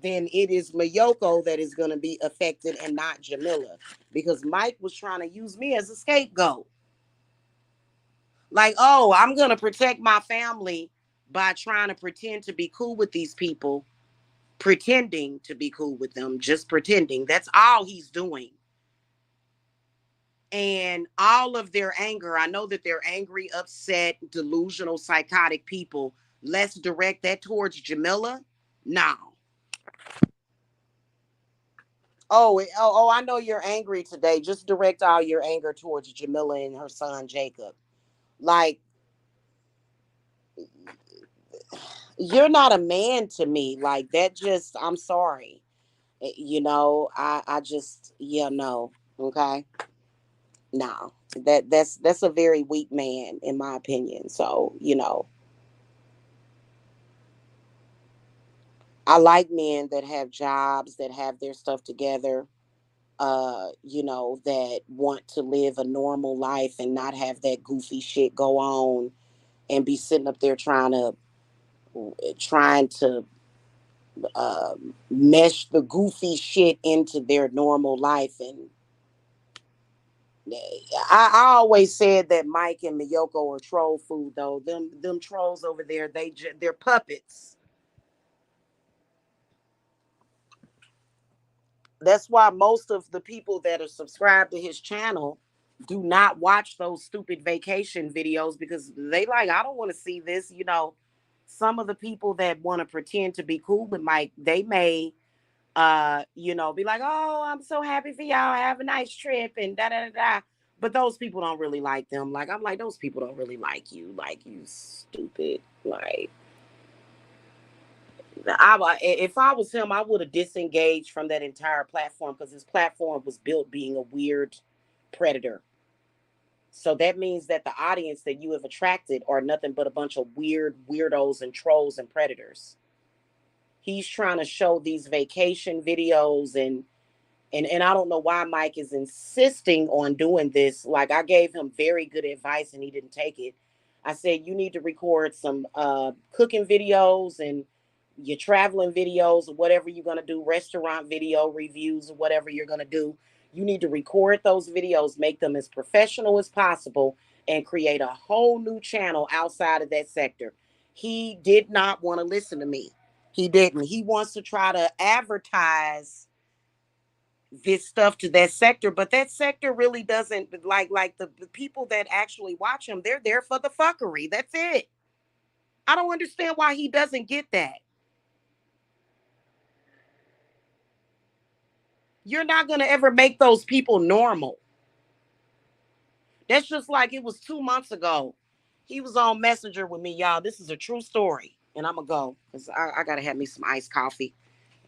[SPEAKER 1] then it is Mayoko that is going to be affected and not Jamila, because Mike was trying to use me as a scapegoat. Like, oh, I'm going to protect my family by trying to pretend to be cool with these people, pretending to be cool with them, just pretending. That's all he's doing. And all of their anger, I know that they're angry, upset, delusional, psychotic people. Let's direct that towards Jamila. No. Oh, I know you're angry today. Just direct all your anger towards Jamila and her son Jacob. Like, you're not a man to me. Like that just I'm sorry. I just no. Okay? No. That's a very weak man in my opinion. So, I like men that have jobs, that have their stuff together, that want to live a normal life and not have that goofy shit go on and be sitting up there trying to mesh the goofy shit into their normal life. And I always said that Mike and Miyoko are troll food, though. Them trolls over there, they're puppets. That's why most of the people that are subscribed to his channel do not watch those stupid vacation videos, because they like, I don't want to see this. some of the people that want to pretend to be cool with Mike, they may be like, oh, I'm so happy for y'all. Have a nice trip and da da da da. But those people don't really like them. Like, I'm like, those people don't really like you. Like, you stupid. Like, if I was him, I would have disengaged from that entire platform because his platform was built being a weird predator. So that means that the audience that you have attracted are nothing but a bunch of weird weirdos and trolls and predators. He's trying to show these vacation videos and I don't know why Mike is insisting on doing this. Like, I gave him very good advice and he didn't take it. I said you need to record some cooking videos and your traveling videos or whatever you're gonna do, restaurant video reviews or whatever you're gonna do. You need to record those videos, make them as professional as possible, and create a whole new channel outside of that sector. He did not want to listen to me. He didn't. He wants to try to advertise this stuff to that sector, but that sector really doesn't like the people that actually watch him. They're there for the fuckery. That's it. I don't understand why he doesn't get that. You're not gonna ever make those people normal. That's just like it was 2 months ago. He was on Messenger with me, y'all. This is a true story, and I'm gonna go because I gotta have me some iced coffee,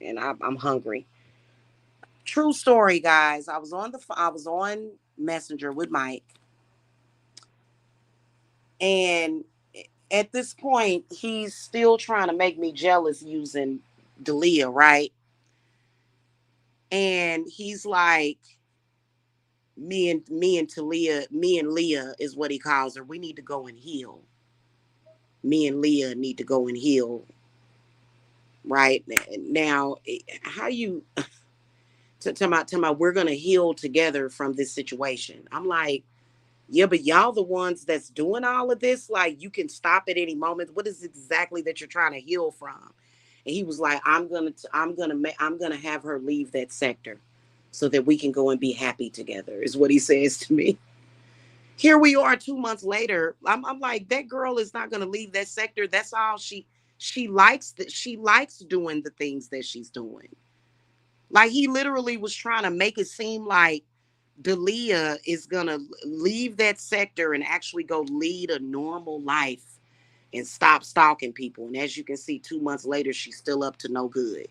[SPEAKER 1] and I'm hungry. True story, guys. I was on Messenger with Mike, and at this point, he's still trying to make me jealous using Dalia, right? And he's like, me and Leah is what he calls her. We need to go and heal. Me and Leah need to go and heal, right? Now, how you to my we're gonna heal together from this situation. I'm like, yeah, but y'all the ones that's doing all of this, like you can stop at any moment. What is it exactly that you're trying to heal from? And he was like, I'm gonna have her leave that sector so that we can go and be happy together, is what he says to me. Here we are 2 months later. I'm like, that girl is not gonna leave that sector. That's all she likes that she likes doing the things that she's doing. Like he literally was trying to make it seem like Dalia is gonna leave that sector and actually go lead a normal life and stop stalking people. And as you can see, 2 months later, she's still up to no good.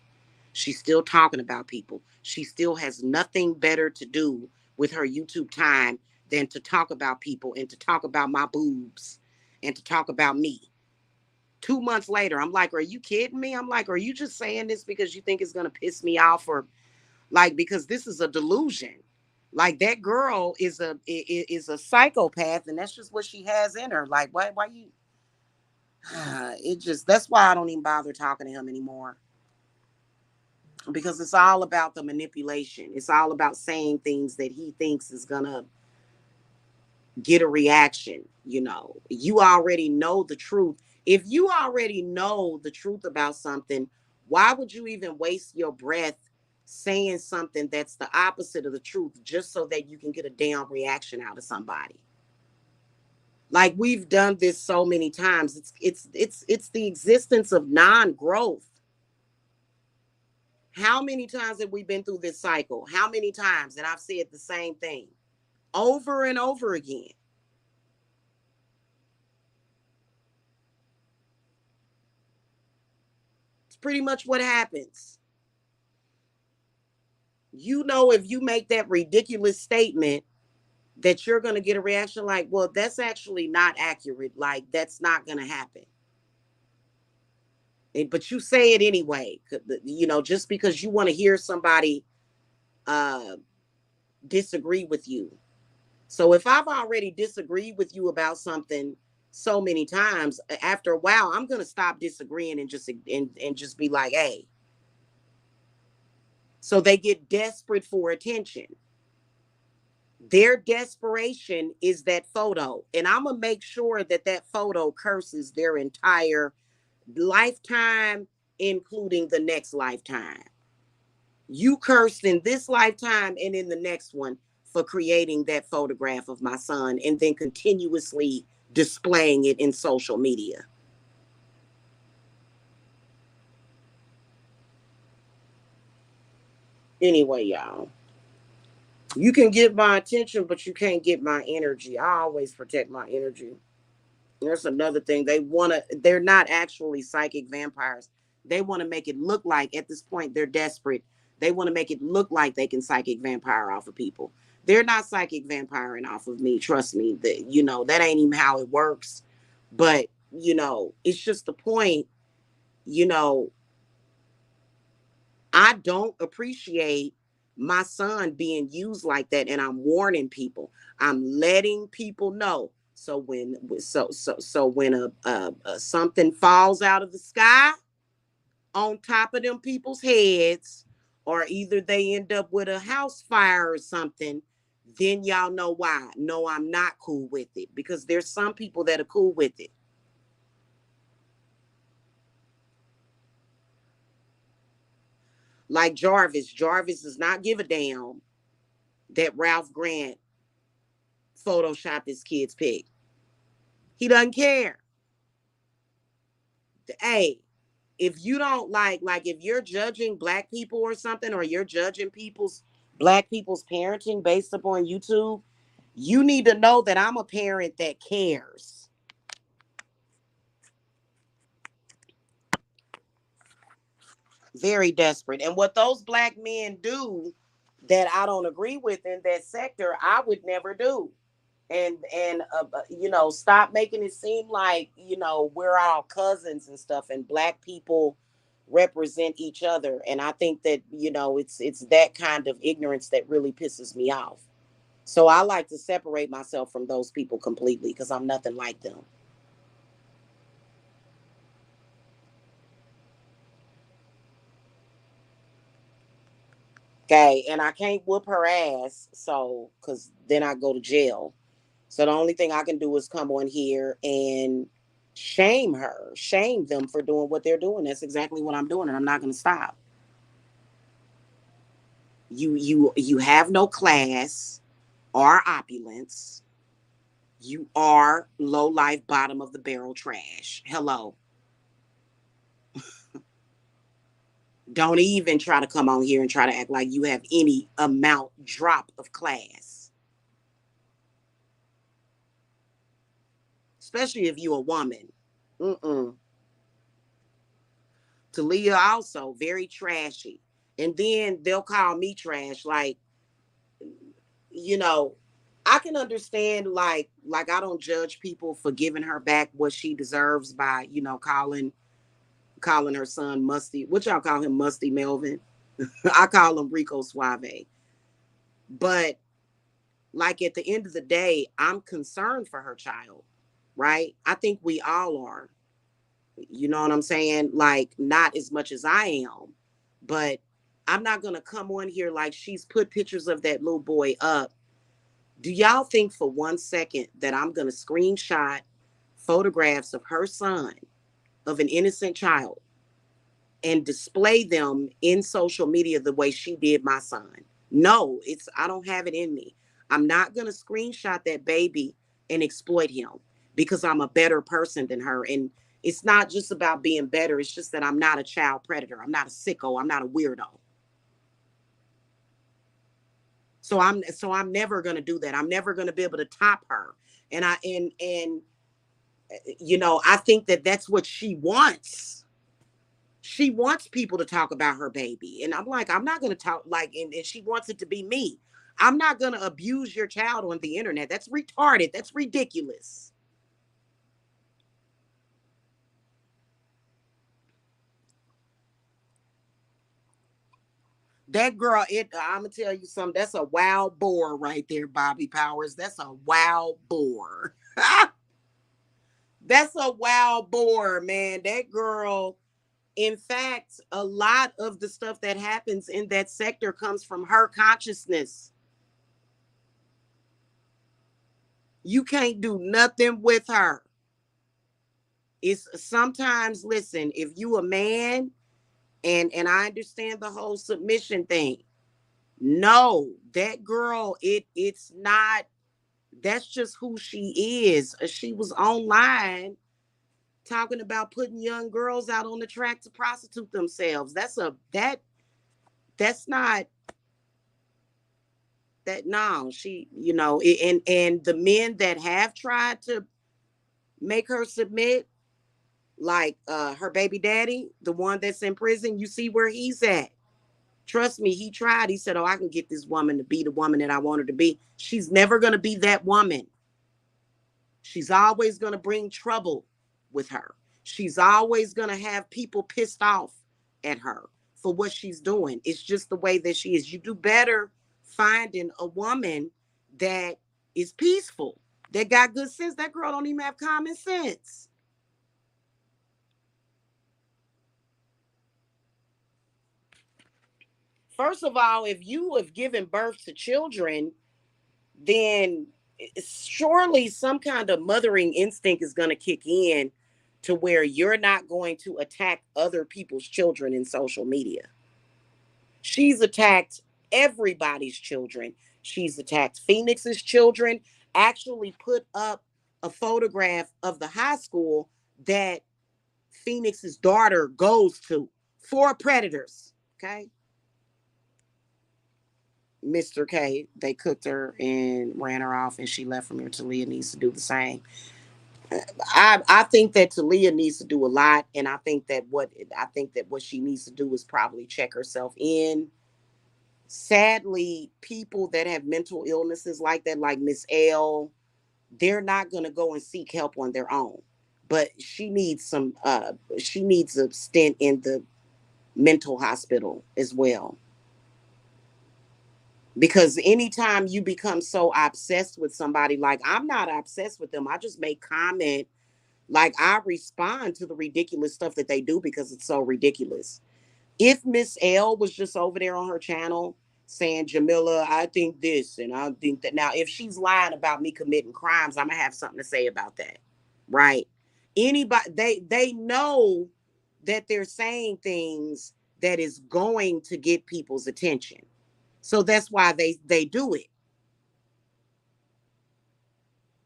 [SPEAKER 1] She's still talking about people. She still has nothing better to do with her YouTube time than to talk about people and to talk about my boobs and to talk about me. 2 months later, I'm like, are you kidding me? I'm like, are you just saying this because you think it's gonna piss me off or like because this is a delusion? Like that girl is a psychopath, and that's just what she has in her. Like, why you? It just that's why I don't even bother talking to him anymore because it's all about the manipulation. It's all about saying things that he thinks is gonna get a reaction. You already know the truth. If you already know the truth about something, why would you even waste your breath saying something that's the opposite of the truth just so that you can get a damn reaction out of somebody? Like we've done this so many times. It's the existence of non-growth. How many times have we been through this cycle? How many times? And I've said the same thing over and over again. It's pretty much what happens. If you make that ridiculous statement that you're going to get a reaction like, well, that's actually not accurate. Like, that's not going to happen. But you say it anyway, just because you want to hear somebody uh, disagree with you. So if I've already disagreed with you about something so many times, after a while, I'm going to stop disagreeing and just be like, hey. So they get desperate for attention. Their desperation is that photo. And I'm going to make sure that that photo curses their entire lifetime, including the next lifetime. You cursed in this lifetime and in the next one for creating that photograph of my son and then continuously displaying it in social media. Anyway, y'all, you can get my attention, but you can't get my energy. I always protect my energy. There's another thing. They're not actually psychic vampires. They want to make it look like at this point they're desperate. They want to make it look like they can psychic vampire off of people. They're not psychic vampiring off of me. Trust me. That ain't even how it works. But, it's just the point, you know, I don't appreciate my son being used like that, and I'm warning people. I'm letting people know. So when a something falls out of the sky on top of them people's heads, or either they end up with a house fire or something, then y'all know why. No, I'm not cool with it, because there's some people that are cool with it. Like Jarvis. Jarvis does not give a damn that Ralph Grant photoshopped his kid's pic. He doesn't care. Hey, if you don't like if you're judging black people or something, or you're judging black people's parenting based upon YouTube, you need to know that I'm a parent that cares. Very desperate. And what those black men do that I don't agree with in that sector, I would never do. And stop making it seem like we're all cousins and stuff, and black people represent each other. And I think that it's that kind of ignorance that really pisses me off. So I like to separate myself from those people completely, because I'm nothing like them. Okay, and I can't whoop her ass, so because then I go to jail. So the only thing I can do is come on here and shame them for doing what they're doing. That's exactly what I'm doing, and I'm not going to stop. You have no class or opulence. You are low life, bottom of the barrel trash. Hello. Don't even try to come on here and try to act like you have any amount drop of class, especially if you're a woman. Mm-mm. Talia also very trashy. And then they'll call me trash. Like, you know, I can understand like I don't judge people for giving her back what she deserves by, calling her son Musty. What y'all call him, Musty Melvin? I call him Rico Suave. But like at the end of the day, I'm concerned for her child, right? I think we all are. You know what I'm saying? Like, not as much as I am, but I'm not going to come on here like she's put pictures of that little boy up. Do y'all think for 1 second that I'm going to screenshot photographs of her son, of an innocent child, and display them in social media the way she did my son? No, I don't have it in me. I'm not going to screenshot that baby and exploit him, because I'm a better person than her. And it's not just about being better. It's just that I'm not a child predator. I'm not a sicko. I'm not a weirdo. So I'm never going to do that. I'm never going to be able to top her. And I think that that's what she wants. She wants people to talk about her baby. And I'm like, I'm not going to talk and she wants it to be me. I'm not going to abuse your child on the internet. That's retarded. That's ridiculous. That girl, I'm going to tell you something. That's a wild boar right there, Bobby Powers. That's a wild boar. That's a wild boar, man. That girl, in fact, a lot of the stuff that happens in that sector comes from her consciousness. You can't do nothing with her. It's sometimes, listen, if you a man, and I understand the whole submission thing. No, that girl, it's not, that's just who she is. She was online talking about putting young girls out on the track to prostitute themselves. That's not That no, she, and the men that have tried to make her submit, like her baby daddy, the one that's in prison, you see where he's at. Trust me, he tried. He said, "Oh, I can get this woman to be the woman that I want her to be." She's never going to be that woman. She's always going to bring trouble with her. She's always going to have people pissed off at her for what she's doing. It's just the way that she is. You do better finding a woman that is peaceful, that got good sense. That girl don't even have common sense. First of all, if you have given birth to children, then surely some kind of mothering instinct is going to kick in to where you're not going to attack other people's children in social media. She's attacked everybody's children. She's attacked Phoenix's children, actually put up a photograph of the high school that Phoenix's daughter goes to for predators. Okay. Mr. K, they cooked her and ran her off, and she left from here. Talia needs to do the same. I think that Talia needs to do a lot, and I think that what she needs to do is probably check herself in. Sadly, people that have mental illnesses like that, like Miss L, they're not gonna go and seek help on their own. But she needs a stint in the mental hospital as well. Because anytime you become so obsessed with somebody, like I'm not obsessed with them, I just make comment, like I respond to the ridiculous stuff that they do because it's so ridiculous. If Miss L was just over there on her channel saying, Jamila, I think this and I think that, now if she's lying about me committing crimes, I'm gonna have something to say about that. Right. Anybody, they know that they're saying things that is going to get people's attention. So that's why they do it.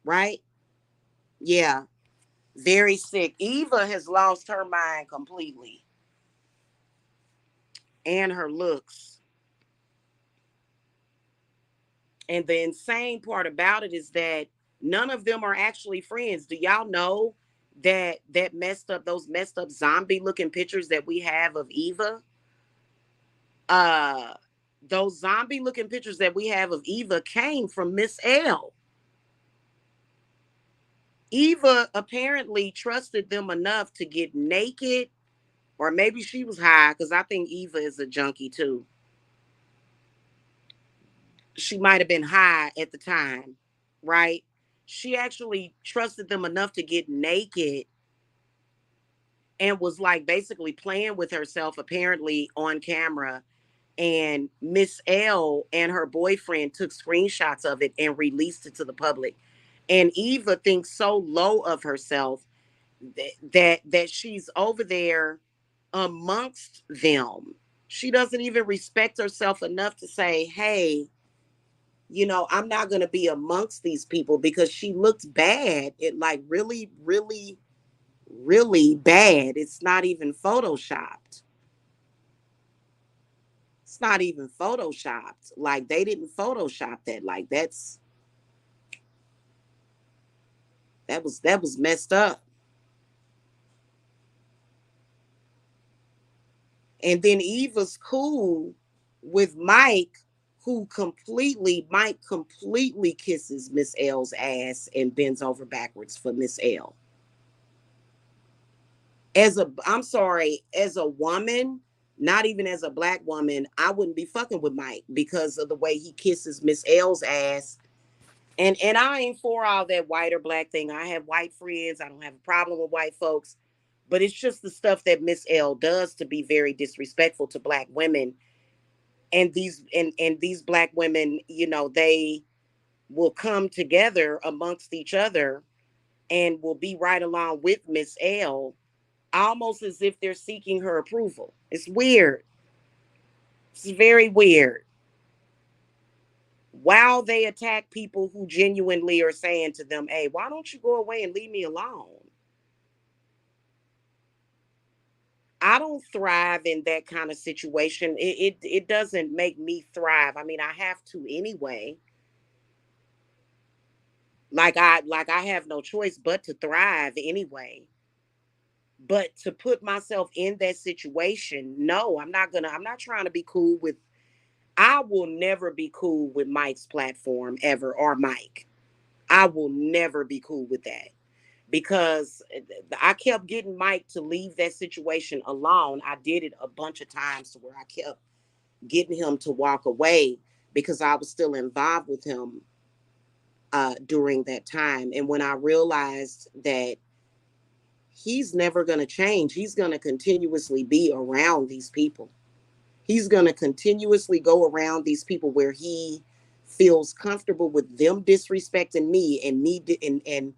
[SPEAKER 1] Right. Yeah. Very sick. Eva has lost her mind completely, and her looks. And the insane part about it is that none of them are actually friends. Do y'all know that messed up, those messed up zombie looking pictures that we have of Eva? Uh those zombie looking pictures that we have of Eva came from Miss L. Eva apparently trusted them enough to get naked, or maybe she was high, because I think Eva is a junkie too. She might have been high at the time, right? She actually trusted them enough to get naked and was like basically playing with herself, apparently on camera. And Miss L and her boyfriend took screenshots of it and released it to the public. And Eva thinks so low of herself that she's over there amongst them. She doesn't even respect herself enough to say, hey, I'm not going to be amongst these people, because she looks bad. It, like, really, really, really bad. It's not even photoshopped. It's not even photoshopped. Like, they didn't photoshop that. Like, that was messed up. And then Eva's cool with Mike, Mike completely kisses Miss L's ass and bends over backwards for Miss L. I'm sorry, as a woman, not even as a black woman, I wouldn't be fucking with Mike because of the way he kisses Miss L's ass. And I ain't for all that white or black thing. I have white friends. I don't have a problem with white folks. But it's just the stuff that Miss L does to be very disrespectful to black women. And these black women, they will come together amongst each other and will be right along with Miss L, almost as if they're seeking her approval. It's weird. It's very weird. While they attack people who genuinely are saying to them, hey, why don't you go away and leave me alone? I don't thrive in that kind of situation. It doesn't make me thrive. I mean, I have to anyway. Like I have no choice but to thrive anyway. But to put myself in that situation, no, I'm not trying to be cool with. I will never be cool with Mike's platform ever, or Mike. I will never be cool with that, because I kept getting Mike to leave that situation alone. I did it a bunch of times to where I kept getting him to walk away because I was still involved with him during that time. And when I realized that he's never going to change, he's going to continuously be around these people. He's going to continuously go around these people where he feels comfortable with them disrespecting me, and him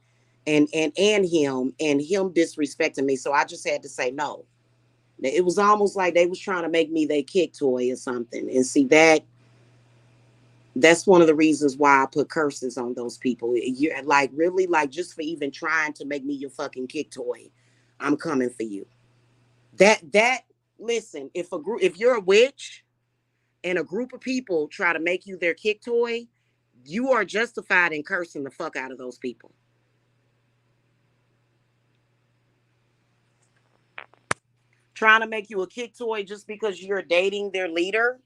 [SPEAKER 1] disrespecting me. So I just had to say no. It was almost like they was trying to make me their kick toy or something. And see, that's one of the reasons why I put curses on those people. You're like, really, like, just for even trying to make me your fucking kick toy, I'm coming for you. That listen, if you're a witch and a group of people try to make you their kick toy, you are justified in cursing the fuck out of those people. Trying to make you a kick toy just because you're dating their leader.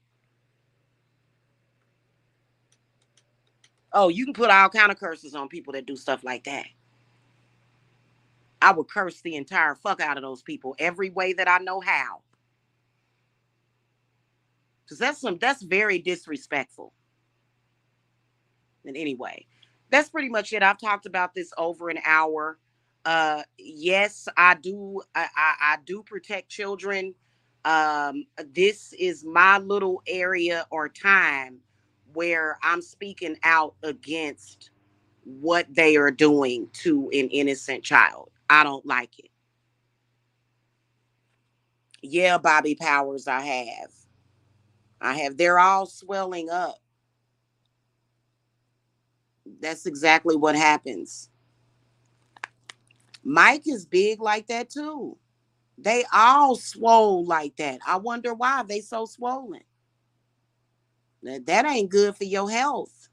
[SPEAKER 1] Oh, you can put all kind of curses on people that do stuff like that. I would curse the entire fuck out of those people every way that I know how. Because that's very disrespectful. And anyway, that's pretty much it. I've talked about this over an hour. Yes, I do protect children. This is my little area or time where I'm speaking out against what they are doing to an innocent child. I don't like it. Yeah, Bobby Powers, I have. I have. They're all swelling up. That's exactly what happens. Mike is big like that too. They all swole like that. I wonder why they so swollen. That ain't good for your health.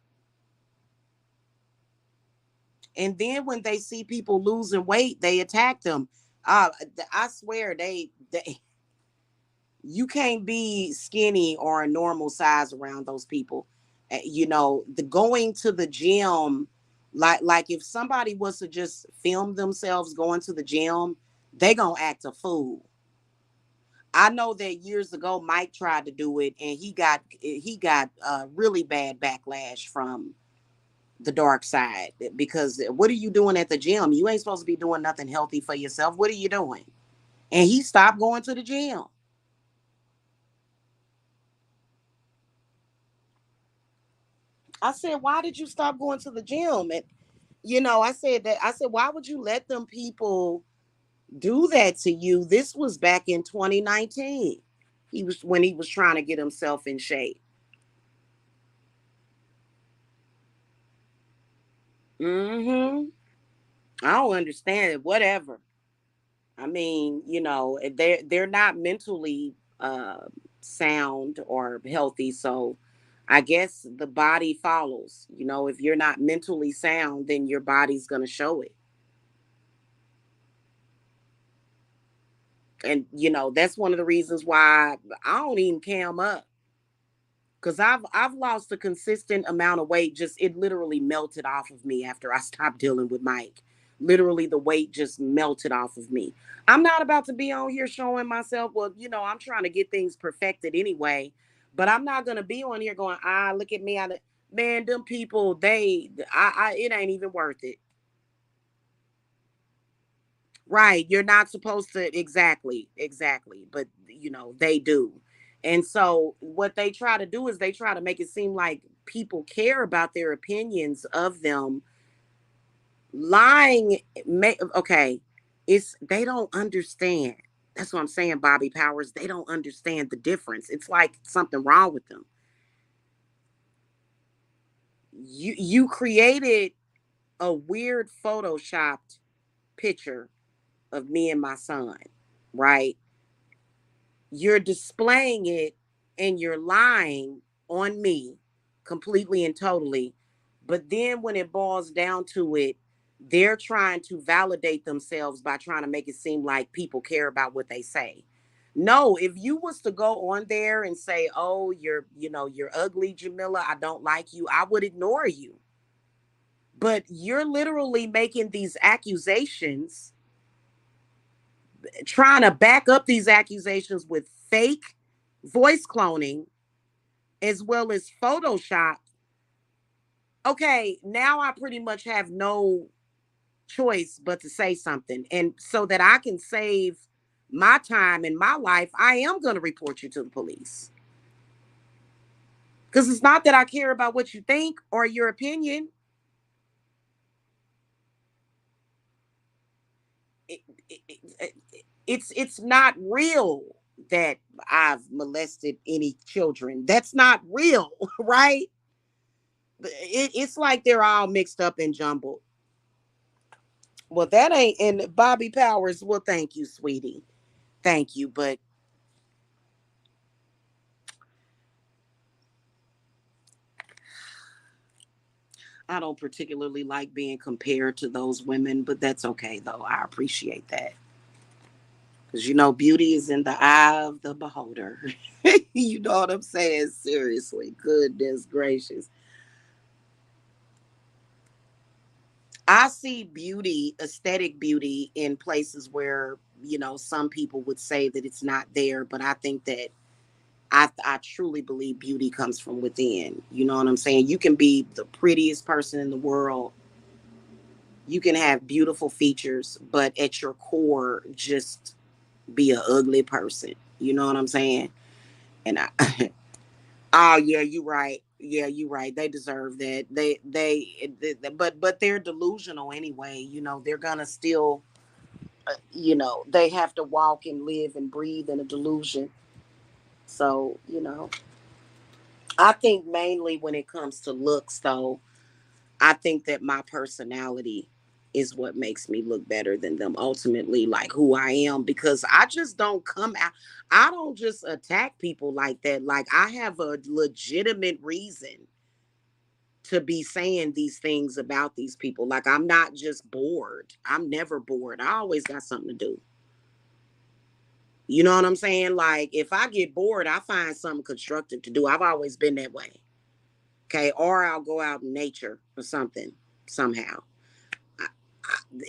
[SPEAKER 1] And then when they see people losing weight, they attack them. Uh, I swear they you can't be skinny or a normal size around those people. You know, the going to the gym, like if somebody was to just film themselves going to the gym, they gonna act a fool. I know that years ago Mike tried to do it and he got really bad backlash from the dark side, because what are you doing at the gym? You ain't supposed to be doing nothing healthy for yourself. What are you doing? And he stopped going to the gym. I said, why did you stop going to the gym? And I said, why would you let them people do that to you? This was back in 2019. He was trying to get himself in shape. Mm-hmm. I don't understand it. Whatever. I mean, they're not mentally sound or healthy, so I guess the body follows. If you're not mentally sound, then your body's gonna show it. And that's one of the reasons why I don't even cam up, because I've lost a consistent amount of weight. Just it literally melted off of me after I stopped dealing with Mike. Literally, the weight just melted off of me. I'm not about to be on here showing myself. Well, I'm trying to get things perfected anyway, but I'm not gonna be on here going, look at me. Man, them people, it ain't even worth it. Right. You're not supposed to, exactly. But they do. And so what they try to do is they try to make it seem like people care about their opinions of them. Lying, okay, it's they don't understand. That's what I'm saying, Bobby Powers. They don't understand the difference. It's like something wrong with them. You created a weird photoshopped picture of me and my son, right? You're displaying it and you're lying on me completely and totally. But then when it boils down to it, they're trying to validate themselves by trying to make it seem like people care about what they say. No, if you was to go on there and say, "Oh, you're ugly, Jamila, I don't like you," I would ignore you. But you're literally making these accusations, trying to back up these accusations with fake voice cloning as well as Photoshop. Okay, now I pretty much have no choice but to say something. And so that I can save my time and my life, I am going to report you to the police. Because it's not that I care about what you think or your opinion. It, it's not real that I've molested any children. That's not real, right? It's like they're all mixed up and jumbled. Well, that ain't. And Bobby Powers, well, thank you, sweetie. Thank you. But I don't particularly like being compared to those women, but that's okay, though. I appreciate that. Because, beauty is in the eye of the beholder. You know what I'm saying? Seriously. Goodness gracious. I see beauty, aesthetic beauty, in places where, some people would say that it's not there, but I think that I truly believe beauty comes from within. You know what I'm saying? You can be the prettiest person in the world. You can have beautiful features, but at your core, just be an ugly person. You know what I'm saying? And oh yeah, you're right. Yeah, you're right. They deserve that. But they're delusional anyway. They're gonna still, they have to walk and live and breathe in a delusion. So, I think mainly when it comes to looks, though, I think that my personality is what makes me look better than them ultimately, like who I am, because I just don't come out. I don't just attack people like that. Like, I have a legitimate reason to be saying these things about these people. Like, I'm not just bored. I'm never bored. I always got something to do. You know what I'm saying? Like, if I get bored, I find something constructive to do. I've always been that way. Okay. Or I'll go out in nature or something somehow. I,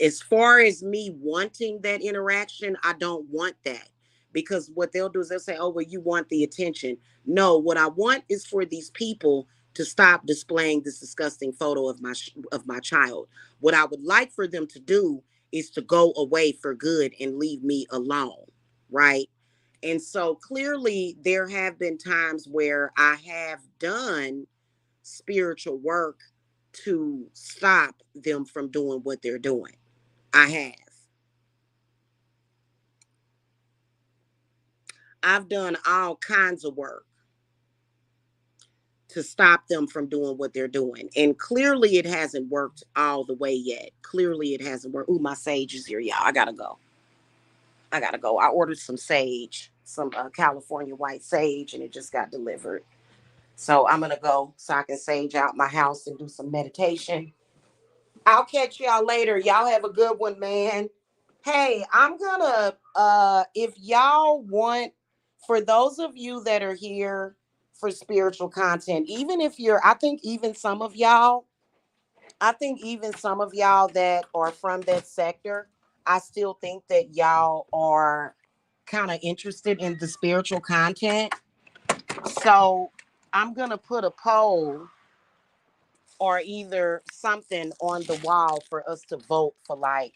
[SPEAKER 1] as far as me wanting that interaction, I don't want that, because what they'll do is they'll say, "Oh, well, you want the attention." No, what I want is for these people to stop displaying this disgusting photo of my child. What I would like for them to do is to go away for good and leave me alone, right? And so clearly there have been times where I have done spiritual work to stop them from doing what they're doing. I have. I've done all kinds of work to stop them from doing what they're doing. And clearly it hasn't worked all the way yet. Clearly it hasn't worked. Ooh, my sage is here, y'all. I gotta go. I gotta go. I ordered some sage, some California white sage, and it just got delivered. So I'm gonna go so I can sage out my house and do some meditation. I'll catch y'all later. Y'all have a good one, man. Hey, I'm gonna if y'all want, for those of you that are here for spiritual content, even if you're I think even some of y'all that are from that sector, I still think that y'all are kind of interested in the spiritual content. So I'm gonna put a poll or either something on the wall for us to vote for, like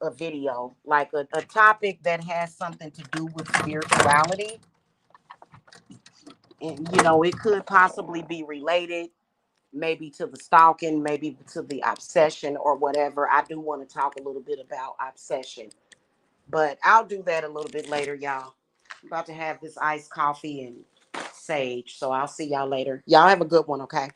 [SPEAKER 1] a video, like a topic that has something to do with spirituality. And, it could possibly be related, maybe to the stalking, maybe to the obsession or whatever. I do want to talk a little bit about obsession, but I'll do that a little bit later, y'all. I'm about to have this iced coffee and sage. So I'll see y'all later. Y'all have a good one, okay?